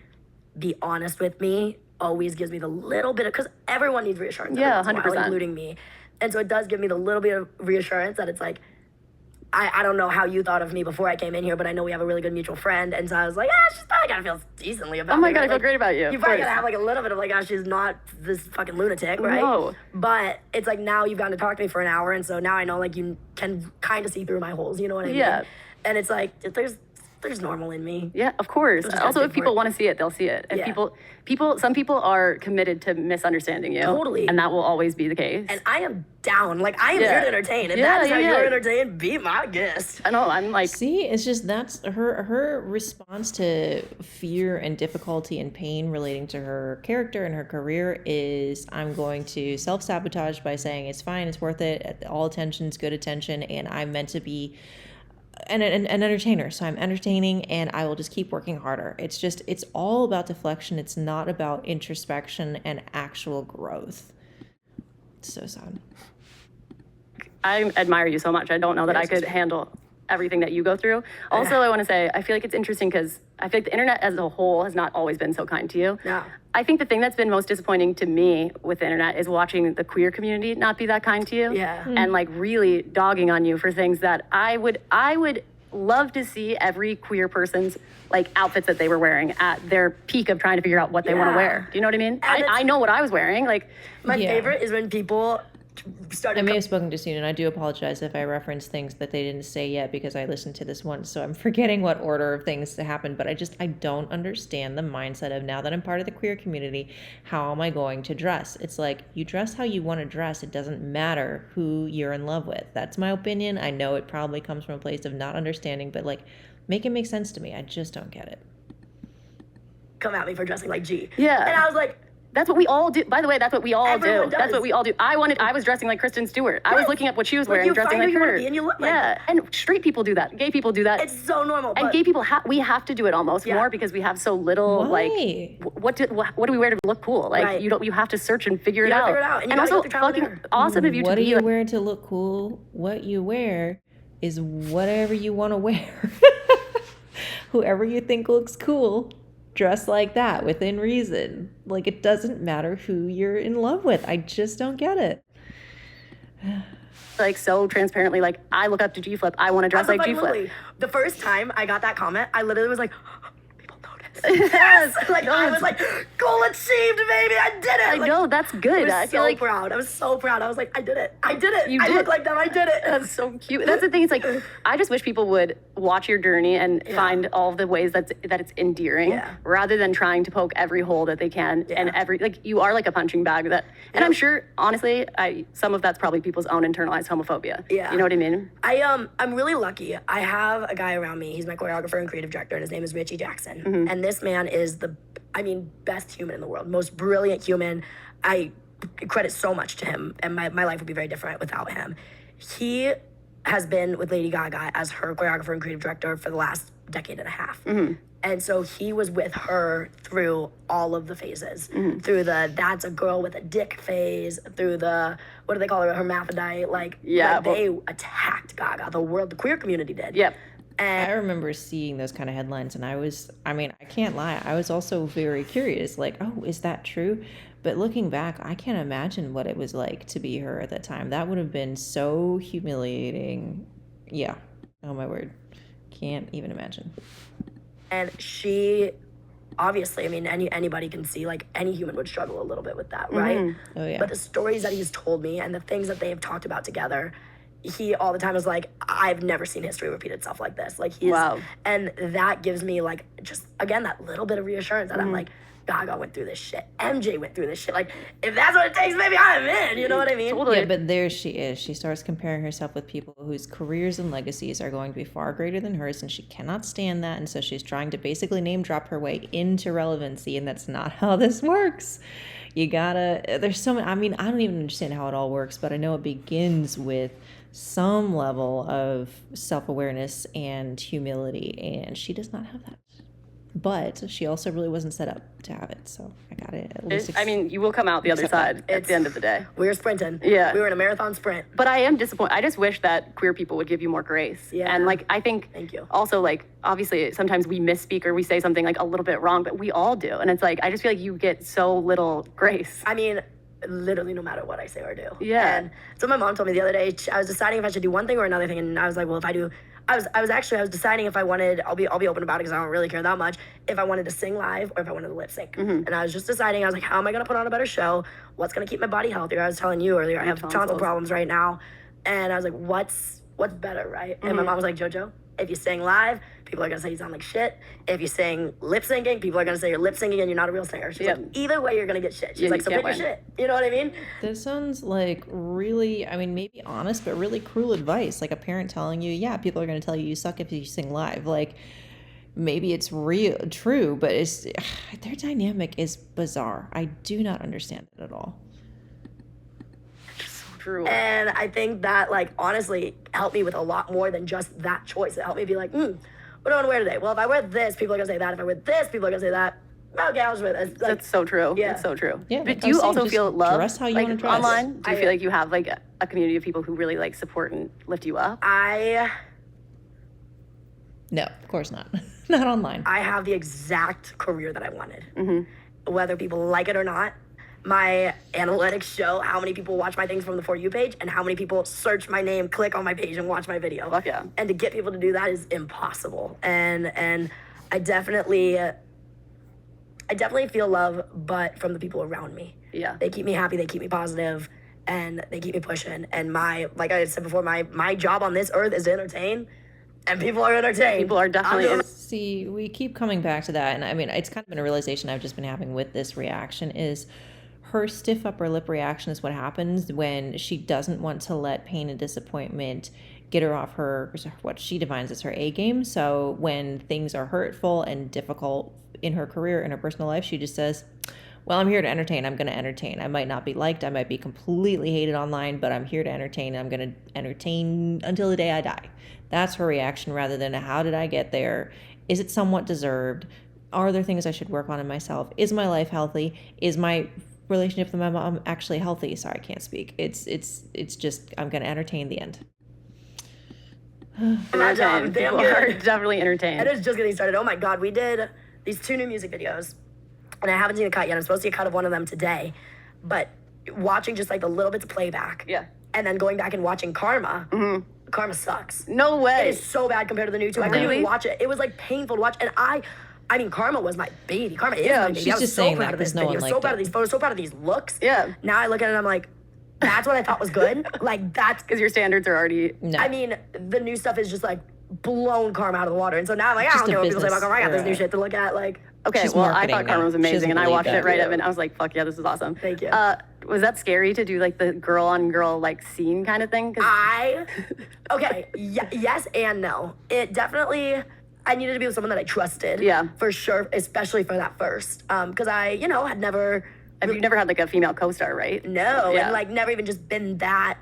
be honest with me always gives me the little bit of, because everyone needs reassurance. Yeah, every once in a while, 100%. including me. And so it does give me the little bit of reassurance that it's like, I don't know how you thought of me before I came in here, but I know we have a really good mutual friend. And so I was like, she's probably gotta feel decently about me. Oh my God, right? I feel Like, great about you. You probably gotta have like a little bit of like, she's not this fucking lunatic, right? No. But it's like now you've gotten to talk to me for an hour, and so now I know like you can kind of see through my holes. You know what I mean? Yeah. And it's like there's normal in me. Yeah, of course. Just Also, gotta if dig for people it. want to see it, they'll see it. If Yeah. some people are committed to misunderstanding you. Totally. And that will always be the case. And I am down. Like I am Yeah. here to entertain, and Yeah, that is how yeah, you're yeah. entertained. Be my guest. I know, I'm like, See, it's just that's her response to fear and difficulty and pain relating to her character and her career is I'm going to self-sabotage by saying it's fine, it's worth it, all attention's good attention, and I'm meant to be an entertainer, so I'm entertaining and I will just keep working harder. It's all about deflection. It's not about introspection and actual growth. It's so sad. I admire you so much. I don't know that I could handle everything that you go through. Also, I want to say, I feel like it's interesting because I feel like the internet as a whole has not always been so kind to you. No. I think the thing that's been most disappointing to me with the internet is watching the queer community not be that kind to you. Yeah. And like really dogging on you for things that I would love to see every queer person's like outfits that they were wearing at their peak of trying to figure out what they want to Yeah. wear. Do you know what I mean? And I know what I was wearing. Like, My Yeah. favorite is when people started. I may have spoken too soon, and I do apologize if I reference things that they didn't say yet because I listened to this once, so I'm forgetting what order of things happened. But I don't understand the mindset of now that I'm part of the queer community, how am I going to dress? It's like you dress how you want to dress. It doesn't matter who you're in love with. That's my opinion. I know it probably comes from a place of not understanding, but like make it make sense to me. I just don't get it. come at me for dressing like G. Yeah. And I was like, that's what we all do. By the way, that's what we all Everyone do. That's does. what we all do. I was dressing like Kristen Stewart. I was Yes. looking up what she was Like, wearing, you dressing find like who you wanna her. be and you look like yeah, and straight people do that. Gay people do that. it's so normal. and but gay people, we have to do it almost Yeah. more because we have so little, Why? like, what do we wear to look cool? Like, Right. you have to search and figure it gotta out. figure it out, and you gotta also, go through trial and fucking error. awesome of you What to are be you like, wearing to look cool? What you wear is whatever you want to wear. Whoever you think looks cool, dress like that within reason. Like it doesn't matter who you're in love with. I just don't get it. like so transparently, like, I look up to G Flip. I want to dress like G Flip. literally, the first time I got that comment, I literally was like, people notice. Yes. Like I was like, goal achieved, baby. I did it. I Like, know, that's I good. was I so feel like proud. I was so proud. I was like, I did it. I did it. You I did. look like them. I did it. that's so cute. That's the thing. It's like, I just wish people would watch your journey and find all the ways that it's endearing, Yeah. rather than trying to poke every hole that they can. Yeah. And like, you are like a punching bag that, and I'm sure, honestly, some of that's probably people's own internalized homophobia. Yeah. You know what I mean? I'm really lucky. I have a guy around me. He's my choreographer and creative director, and his name is Richie Jackson. Mm-hmm. And this man is best human in the world, most brilliant human. I credit so much to him, and my life would be very different without him. He has been with Lady Gaga as her choreographer and creative director for the last decade and a half. Mm-hmm. And so he was with her through all of the phases, Mm-hmm. through the that's a girl with a dick phase, through the, what do they call her, hermaphrodite, like, Yeah, like they attacked Gaga, the queer community did. Yep. I remember seeing those kind of headlines and I can't lie. I was also very curious, like, oh, is that true? But looking back, I can't imagine what it was like to be her at that time. That would have been so humiliating. Yeah. Oh my word. Can't even imagine. And she obviously, I mean, anybody can see, like, any human would struggle a little bit with that, right? Oh, yeah. But the stories that he's told me and the things that they have talked about together, he all the time is like, I've never seen history repeat itself like this. Like, he's, and that gives me, like, just, again, that little bit of reassurance that I'm like, Gaga went through this shit. MJ went through this shit. Like, if that's what it takes, maybe I'm in. You know what I mean? Totally. Yeah, but there she is. She starts comparing herself with people whose careers and legacies are going to be far greater than hers, and she cannot stand that. And so she's trying to basically name drop her way into relevancy, and that's not how this works. You gotta, there's so many, I mean, I don't even understand how it all works, but I know it begins with some level of self-awareness and humility, and she does not have that. But she also really wasn't set up to have it, so I got it at least. I mean, you will come out the other side at the end of the day. We were sprinting. Yeah. We were in a marathon sprint. But I am disappointed. I just wish that queer people would give you more grace. Yeah. And, like, I think Thank you. also, like, obviously sometimes we misspeak or we say something, like, a little bit wrong, but we all do. And it's like, I just feel like you get so little grace. I mean, literally no matter what I say or do. Yeah. And so my mom told me the other day, I was deciding if I should do one thing or another thing, and I was like, well, if I do, I was deciding if I wanted, I'll be open about it because I don't really care that much, if I wanted to sing live or if I wanted to lip sync. And I was just deciding, I was like, how am I gonna put on a better show? What's gonna keep my body healthier? I was telling you earlier, I have tonsil problems right now. And I was like, what's better, right? And my mom was like, JoJo, if you sing live, people are gonna say you sound like shit. If you sing lip syncing, people are gonna say you're lip syncing and you're not a real singer. She's like, either way, you're gonna get shit. She's like, so pick your shit. You know what I mean? This sounds like really, I mean, maybe honest, but really cruel advice. Like a parent telling you, yeah, people are gonna tell you suck if you sing live. Like, maybe it's true, but it's their dynamic is bizarre. I do not understand it at all. True. And I think that, like, honestly helped me with a lot more than just that choice. It helped me be like, what do I want to wear today? Well, if I wear this, people are going to say that. If I wear this, people are going to say that. Okay, I'll just wear this. Like, that's so true. Yeah. It's so true. Yeah, but do you also feel love dress how you like want to dress. online? Do you feel like you have like a community of people who really like support and lift you up? No, of course not. Not online. I have the exact career that I wanted. Whether people like it or not. My analytics show how many people watch my things from the For You page and how many people search my name, click on my page, and watch my video. Fuck yeah. And to get people to do that is impossible. And I definitely feel love, but from the people around me. Yeah. They keep me happy, they keep me positive, and they keep me pushing. And like I said before, my job on this earth is to entertain, and people are entertained. People are definitely. See, we keep coming back to that, and I mean, it's kind of been a realization I've just been having with this reaction is her stiff upper lip reaction is what happens when she doesn't want to let pain and disappointment get her off her, what she defines as her A game. So when things are hurtful and difficult in her career, in her personal life, she just says, well, I'm here to entertain. I'm going to entertain. I might not be liked. I might be completely hated online, but I'm here to entertain. I'm going to entertain until the day I die. That's her reaction rather than how did I get there? Is it somewhat deserved? Are there things I should work on in myself? Is my life healthy? Is my relationship with my mom actually healthy? Sorry, I can't speak. It's just, I'm going to entertain the end. Entertained. People are definitely entertained. And it's just getting started. Oh my God, we did these 2 new music videos, and I haven't seen a cut yet. I'm supposed to see a cut of one of them today, but watching just like the little bits of playback, and then going back and watching Karma. Karma sucks. No way. It is so bad compared to the new 2. I couldn't even watch it. It was like painful to watch, and I mean, Karma was my baby. Karma is my baby. She's I was just so saying proud that of this because no video, one so liked proud it. of these photos, so proud of these looks. Yeah. Now I look at it and I'm like, that's what I thought was good. Like, that's because your standards are already. No. I mean, the new stuff is just like blown Karma out of the water, and so now I'm like, I don't care what people say about Karma. I got this new shit to look at. Like, okay, She's well, I marketing thought Karma now. was She amazing, doesn't and I believe watched that. it right up, and I was like, fuck yeah, this is awesome. Thank you. Was that scary to do like the girl on girl like scene kind of thing? Yes and no. It definitely. I needed to be with someone that I trusted. Yeah. For sure, especially for that first. Because I, had never. You've never had like a female co-star, right? No, Yeah. and like never even just been that.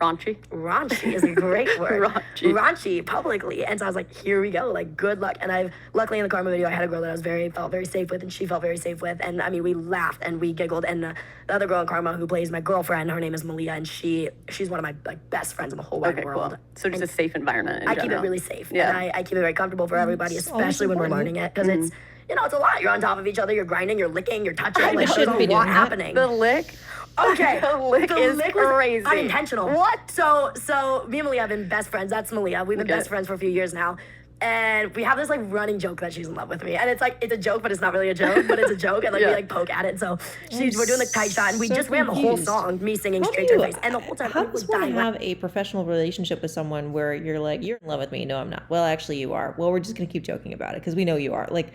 Raunchy. Raunchy is a great word. Raunchy. Publicly. And so I was like, here we go. Like, good luck. And luckily in the Karma video, I had a girl that felt very safe with, and she felt very safe with. And I mean, we laughed and we giggled. And the other girl in Karma who plays my girlfriend, her name is Malia, and she's one of my best friends in the whole wide world. Cool. So just a safe environment. I keep it really safe. Yeah. And I keep it very comfortable for everybody, especially when we're learning it. Because it's, it's a lot. You're on top of each other, you're grinding, you're licking, you're touching. Like, there's a lot happening. The lick. Okay. The lick is crazy. Unintentional. What? So me and Malia have been best friends. That's Malia. We've been best friends for a few years now. And we have this like running joke that she's in love with me, and it's like it's a joke, but it's not really a joke, but it's a joke, and like we like poke at it. So we're doing the kite shot, and we just ran the whole song, me singing straight to her face, and the whole time how I was does one dying. have a professional relationship with someone where you're like, you're in love with me? No, I'm not. Well, actually, you are. Well, we're just gonna keep joking about it because we know you are. Like,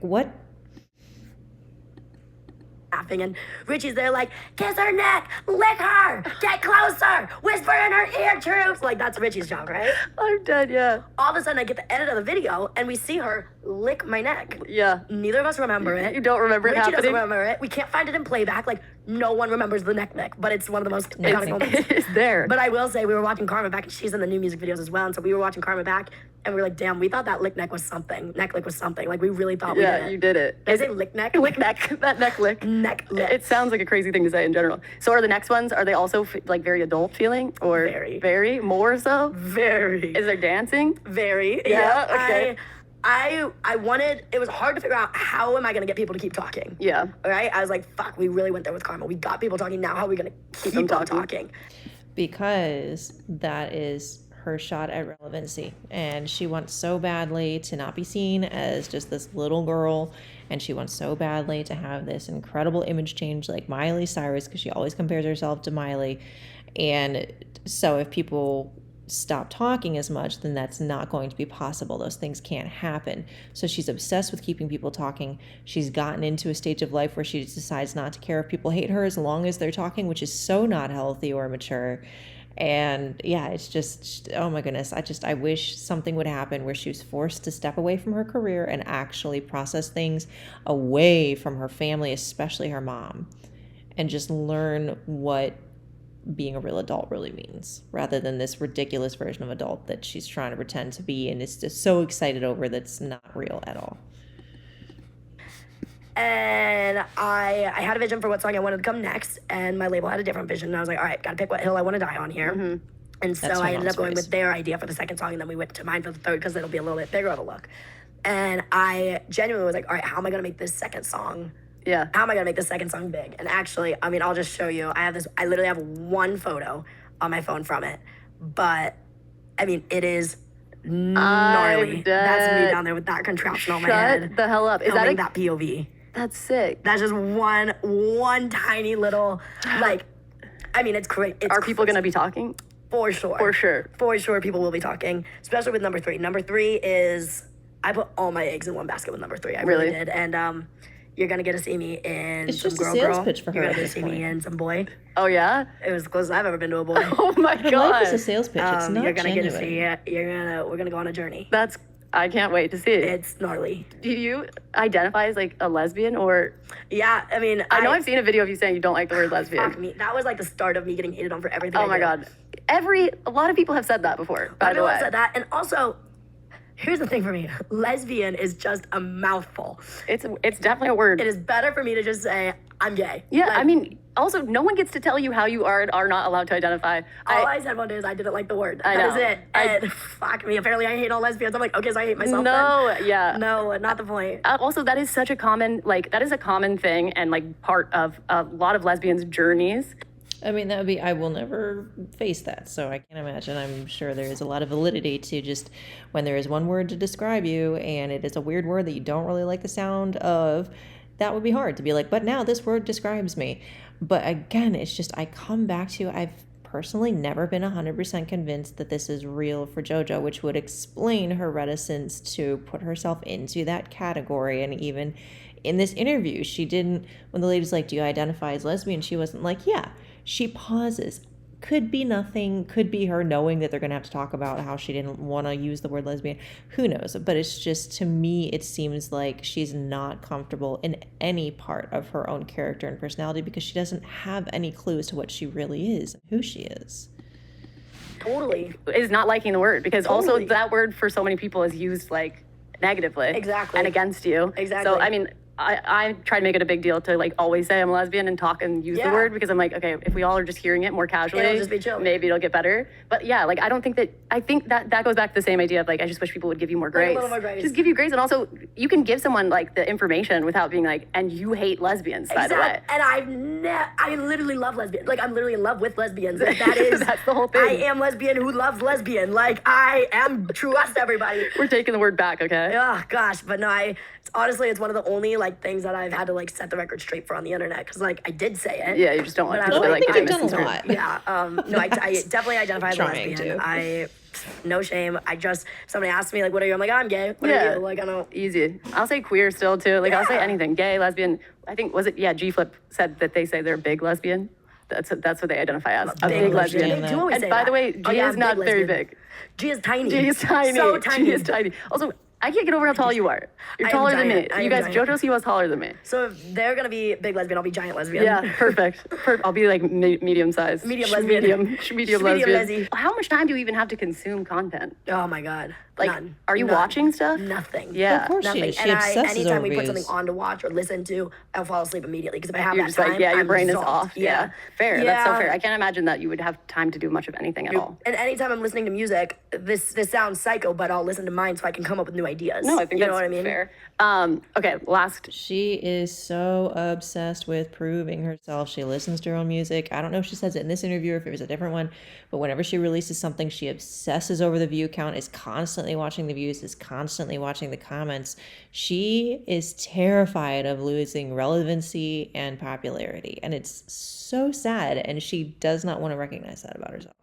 what? Laughing, and Richie's there like, kiss her neck, lick her, get closer, whisper in her ear, troops. Like, that's Richie's job, right? I'm dead, yeah. All of a sudden, I get the edit of the video, and we see her lick my neck. Yeah. Neither of us remember it. You don't remember it Richie happening? doesn't remember it. We can't find it in playback. Like, no one remembers the neck lick, but it's one of the most iconic moments. It's there. But I will say, we were watching Karma back, and she's in the new music videos as well, and so we were watching Karma back, and we were like, damn, we thought that lick neck was something. Neck lick was something. Like, we really thought we did it. Yeah, you did it. Did I say lick neck? Lick neck. That neck lick. Neck lick. It sounds like a crazy thing to say in general. So are the next ones, are they also like very adult feeling? Or Very. Very? More so? Very. Is there dancing? Very. Yeah, okay. I wanted, it was hard to figure out how am I going to get people to keep talking. Yeah. All right? I was like, fuck, we really went there with Karma. We got people talking. Now how are we going to keep them talking? Because that is her shot at relevancy, and she wants so badly to not be seen as just this little girl, and she wants so badly to have this incredible image change like Miley Cyrus, because she always compares herself to Miley. And so if people stop talking as much, then that's not going to be possible. Those things can't happen. So she's obsessed with keeping people talking. She's gotten into a stage of life where she decides not to care if people hate her as long as they're talking, which is so not healthy or mature. And yeah, it's just, oh my goodness, I wish something would happen where she was forced to step away from her career and actually process things away from her family, especially her mom, and just learn what being a real adult really means, rather than this ridiculous version of adult that she's trying to pretend to be and is just so excited over that's not real at all. And I had a vision for what song I wanted to come next, and my label had a different vision. And I was like, all right, gotta pick what hill I want to die on here. Mm-hmm. And so I ended up going with their idea for the second song, and then we went to mine for the third because it'll be a little bit bigger of a look. And I genuinely was like, all right, how am I gonna make this second song? Yeah. How am I gonna make this second song big? And actually, I mean, I'll just show you. I literally have one photo on my phone from it, but I mean, it is gnarly. That's me down there with that contraption on my head. Shut the hell up. Is that POV? That's sick. That's just one tiny little, like, I mean, it's great. Are people going to be talking? For sure. For sure. For sure, people will be talking, especially with number 3. Number 3 is, I put all my eggs in one basket with number 3. I really did. And you're going to get to see me in it's some just girl. A sales pitch for her. You're going to get to see me in some boy. Oh, yeah? It was the closest I've ever been to a boy. Oh, my God. Life is a sales pitch. It's not You're going to genuine. get to see it. We're going to go on a journey. I can't wait to see it. It's gnarly. Do you identify as like a lesbian or? Yeah, I mean, I know I've seen a video of you saying you don't like the word lesbian. Fuck me. That was like the start of me getting hated on for everything. Oh my God. A lot of people have said that before, by the way. Said that, and also, here's the thing for me. Lesbian is just a mouthful. It's definitely a word. It is better for me to just say, I'm gay. Yeah, like, I mean, also, no one gets to tell you how you are not allowed to identify. All I said one day is I didn't like the word. I That know. is it. And fuck me. Apparently I hate all lesbians. I'm like, okay, so I hate myself No, then. yeah. No, not the point. Also, that is such a common, that is a common thing and like part of a lot of lesbians' journeys. I mean, that would be, I will never face that. So I can't imagine. I'm sure there is a lot of validity to just when there is one word to describe you and it is a weird word that you don't really like the sound of, that would be hard to be like, but now this word describes me. But again, it's just, I come back to, I've personally never been 100% convinced that this is real for JoJo, which would explain her reticence to put herself into that category. And even in this interview, she didn't, when the lady's like, do you identify as lesbian? She wasn't like, yeah. She pauses. Could be nothing, could be her knowing that they're going to have to talk about how she didn't want to use the word lesbian. Who knows? But it's just, to me, it seems like she's not comfortable in any part of her own character and personality because she doesn't have any clue as to what she really is, who she is. Totally. Is not liking the word because also that word for so many people is used like negatively. Exactly. And against you. Exactly. So, I mean, I try to make it a big deal to like always say I'm lesbian and talk and use the word, because I'm like, okay, if we all are just hearing it more casually, it'll just be chill. maybe it'll get better. But yeah, like I think that goes back to the same idea of like, I just wish people would give you more grace. a little more grace. Just give you grace. And also you can give someone like the information without being like, and you hate lesbians, by the way. And I literally love lesbians. Like, I'm literally in love with lesbians. Like, that is, that's the whole thing. I am lesbian who loves lesbian. Like, I am trust everybody. We're taking the word back, okay? Oh gosh, but no, honestly, it's one of the only like things that I've had to like set the record straight for on the internet, because like I did say it. Yeah, you just don't want people But to I like think get you've done a misinterpreted. lot. Yeah, no, I definitely identify as a Trying lesbian. to. No shame. Somebody asked me like, what are you? I'm like, I'm gay. What are you? Like, I don't. Easy. I'll say queer still too. Like I'll say anything. Gay, lesbian. I think G Flip said that they say they're big lesbian. That's what they identify as. A big lesbian. They do always And say by that. the way, G is not very lesbian. big. G is tiny. G is tiny. So tiny. G is tiny. Also, I can't get over how tall you are. You're I am taller than me. giant. I You am guys, giant. JoJo Siwa's taller than me. So if they're gonna be big lesbian, I'll be giant lesbian. Yeah, perfect. I'll be like medium size. Medium lesbian. Medium Medium lesbian. lesy. How much time do you even have to consume content? Oh my god. Like, None. are you None. watching stuff? Nothing. Yeah. Of course Nothing. she obsesses anytime over we put views. something on to watch or listen to, I'll fall asleep immediately, because if I have You're that just time, like, yeah, your I'm brain is zonked. off. Yeah. Fair. Yeah. That's so fair. I can't imagine that you would have time to do much of anything at all. And anytime I'm listening to music, this sounds psycho, but I'll listen to mine so I can come up with new ideas. No, I think you that's know what I mean? fair. Okay, last. She is so obsessed with proving herself. She listens to her own music. I don't know if she says it in this interview or if it was a different one, but whenever she releases something, she obsesses over the view count, is constantly watching the views, is constantly watching the comments. She is terrified of losing relevancy and popularity, and it's so sad, and she does not want to recognize that about herself.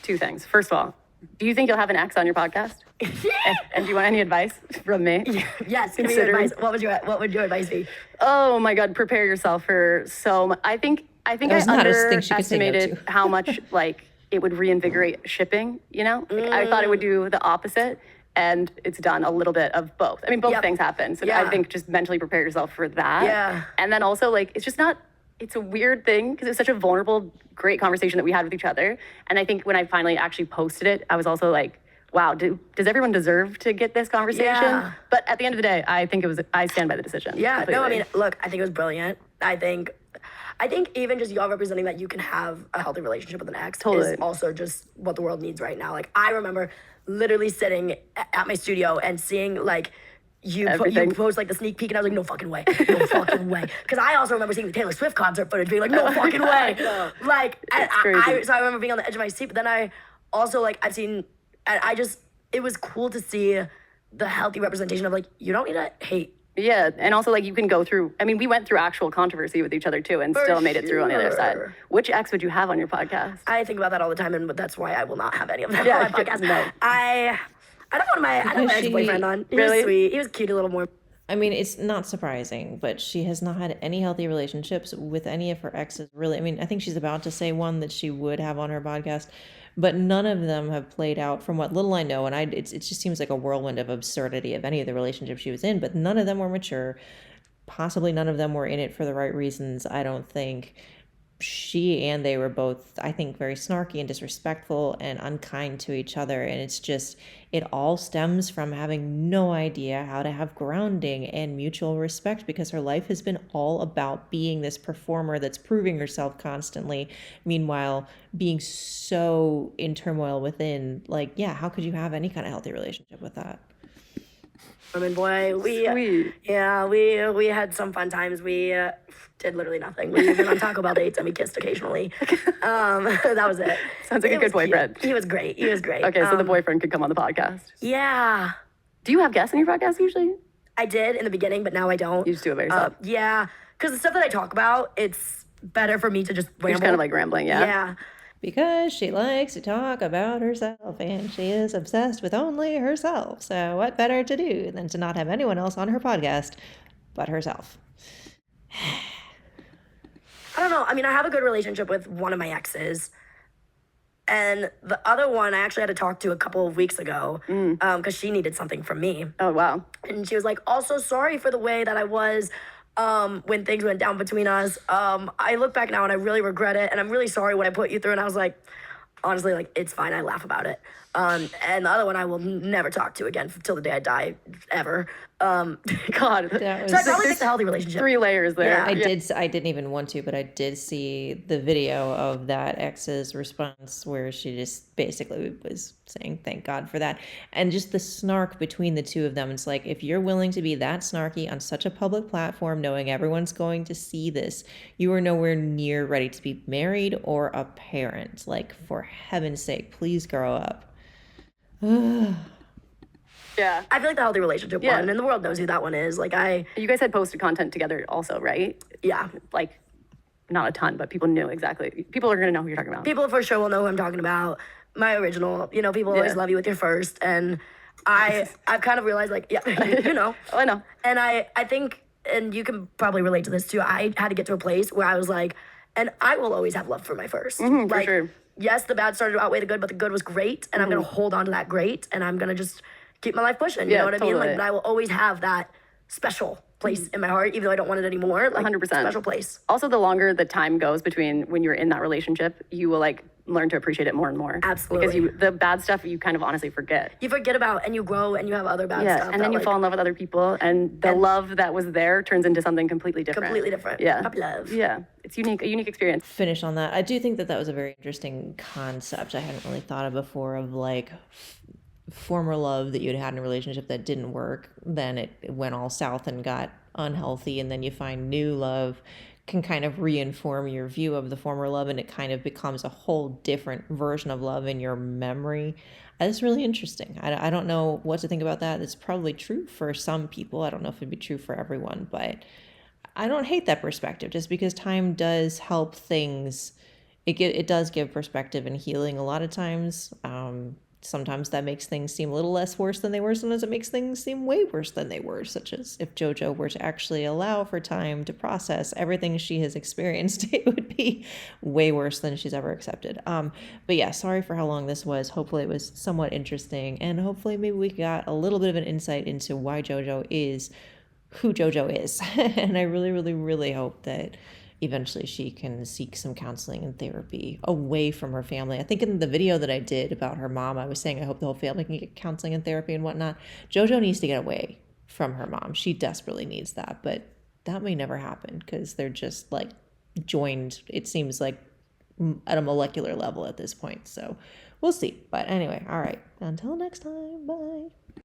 Two things. First of all, do you think you'll have an ex on your podcast? and do you want any advice from me? Yes, give me your advice. What would your advice be? Oh my God, prepare yourself for so much. I think I was not a thing she could say no underestimated to. how much like it would reinvigorate shipping, you know? Like, I thought it would do the opposite, and it's done a little bit of both. I mean, both Yep. things happen. So Yeah. I think just mentally prepare yourself for that. Yeah. And then also like, it's just not, it's a weird thing because it's such a vulnerable, great conversation that we had with each other. And I think when I finally actually posted it, I was also like, wow, does everyone deserve to get this conversation? Yeah. But at the end of the day, I stand by the decision. Yeah, no, I completely. mean, look, I think it was brilliant. I think even just y'all representing that you can have a healthy relationship with an ex Totally. is also just what the world needs right now. Like, I remember literally sitting at my studio and seeing like you Everything. post like the sneak peek, and I was like, no fucking way, no fucking way. Because I also remember seeing the Taylor Swift concert footage, being like, no fucking way. Like, and crazy. so I remember being on the edge of my seat. But then I also like I've seen, and it was cool to see the healthy representation of like, you don't need to hate. Yeah, and also like you can go through. I mean, we went through actual controversy with each other too, and still made it through on the other side. sure. Which ex would you have on your podcast? I think about that all the time, and that's why I will not have any of them Yeah, on my podcast. no. I don't want my Because ex-boyfriend on. He Really? was sweet. He was cute a little more. I mean, it's not surprising, but she has not had any healthy relationships with any of her exes, really. I mean, I think she's about to say one that she would have on her podcast, but none of them have played out from what little I know. And it just seems like a whirlwind of absurdity of any of the relationships she was in, but none of them were mature. Possibly none of them were in it for the right reasons, I don't think. She and they were both, I think, very snarky and disrespectful and unkind to each other. And it's just, it all stems from having no idea how to have grounding and mutual respect, because her life has been all about being this performer that's proving herself constantly. Meanwhile, being so in turmoil within, like, yeah, how could you have any kind of healthy relationship with that? I mean, boy, Sweet. we had some fun times. We did literally nothing. We went on Taco Bell dates and we kissed occasionally. That was it. Sounds like a It good was cute. boyfriend. He was great. Okay, so the boyfriend could come on the podcast. Yeah, Do you have guests on your podcast usually? I did in the beginning, but now I don't. You just do it by yourself. Yeah, because the stuff that I talk about, it's better for me to just ramble. You're just kind of like rambling, yeah? Yeah. Because she likes to talk about herself and she is obsessed with only herself. So what better to do than to not have anyone else on her podcast but herself? I don't know. I mean, I have a good relationship with one of my exes. And the other one I actually had to talk to a couple of weeks ago because she needed something from me. Oh, wow. And she was like, also sorry for the way that I was when things went down between us. I look back now and I really regret it. And I'm really sorry what I put you through. And I was like, honestly, like, it's fine. I laugh about it. And the other one I will never talk to again till the day I die, ever. God, That was So I probably picked a healthy relationship. 3 layers there. Yeah. I didn't even want to, but I did see the video of that ex's response where she just basically was saying thank God for that. And just the snark between the two of them. It's like, if you're willing to be that snarky on such a public platform, knowing everyone's going to see this, you are nowhere near ready to be married or a parent. Like, for heaven's sake, please grow up. Yeah. I feel like the healthy relationship Yeah. one, and the world knows who that one is. Like You guys had posted content together also, right? yeah. Like, not a ton, but people knew exactly. People are going to know who you're talking about. People for sure will know who I'm talking about. My original, people always Yeah. love you with your first, and I've kind of realized, like, yeah, Oh, I know. And I think, and you can probably relate to this too, I had to get to a place where I was like, and I will always have love for my first. For Like, sure. yes, the bad started to outweigh the good, but the good was great, and I'm going to hold on to that great, and I'm going to just keep my life pushing. You Yeah, know what I mean? totally. Like, but I will always have that special place in my heart, even though I don't want it anymore. Like, 100%. special place. Also, the longer the time goes between when you're in that relationship, you will like learn to appreciate it more and more. Absolutely. Because the bad stuff you kind of honestly forget. You forget about, and you grow, and you have other bad Yeah, stuff. and then that, you like, fall in love with other people, and the love that was there turns into something completely different. completely different. Yeah. Puppy love. Yeah, it's a unique experience. Finish on that. I do think that was a very interesting concept I hadn't really thought of before, of like former love that you'd had in a relationship that didn't work, then it went all south and got unhealthy, and then you find new love can kind of reinform your view of the former love, and it kind of becomes a whole different version of love in your memory. That's really interesting. I don't know what to think about that. It's probably true for some people. I don't know if it'd be true for everyone, but I don't hate that perspective, just because time does help things. It does give perspective and healing a lot of times. Sometimes that makes things seem a little less worse than they were. Sometimes it makes things seem way worse than they were, such as if JoJo were to actually allow for time to process everything she has experienced, it would be way worse than she's ever accepted. But yeah, sorry for how long this was. Hopefully it was somewhat interesting, and hopefully maybe we got a little bit of an insight into why JoJo is who JoJo is. And I really, really, really hope that eventually she can seek some counseling and therapy away from her family. I think in the video that I did about her mom, I was saying I hope the whole family can get counseling and therapy and whatnot. JoJo needs to get away from her mom. She desperately needs that, but that may never happen because they're just like joined, it seems like, at a molecular level at this point. So we'll see. But anyway, all right. Until next time, bye.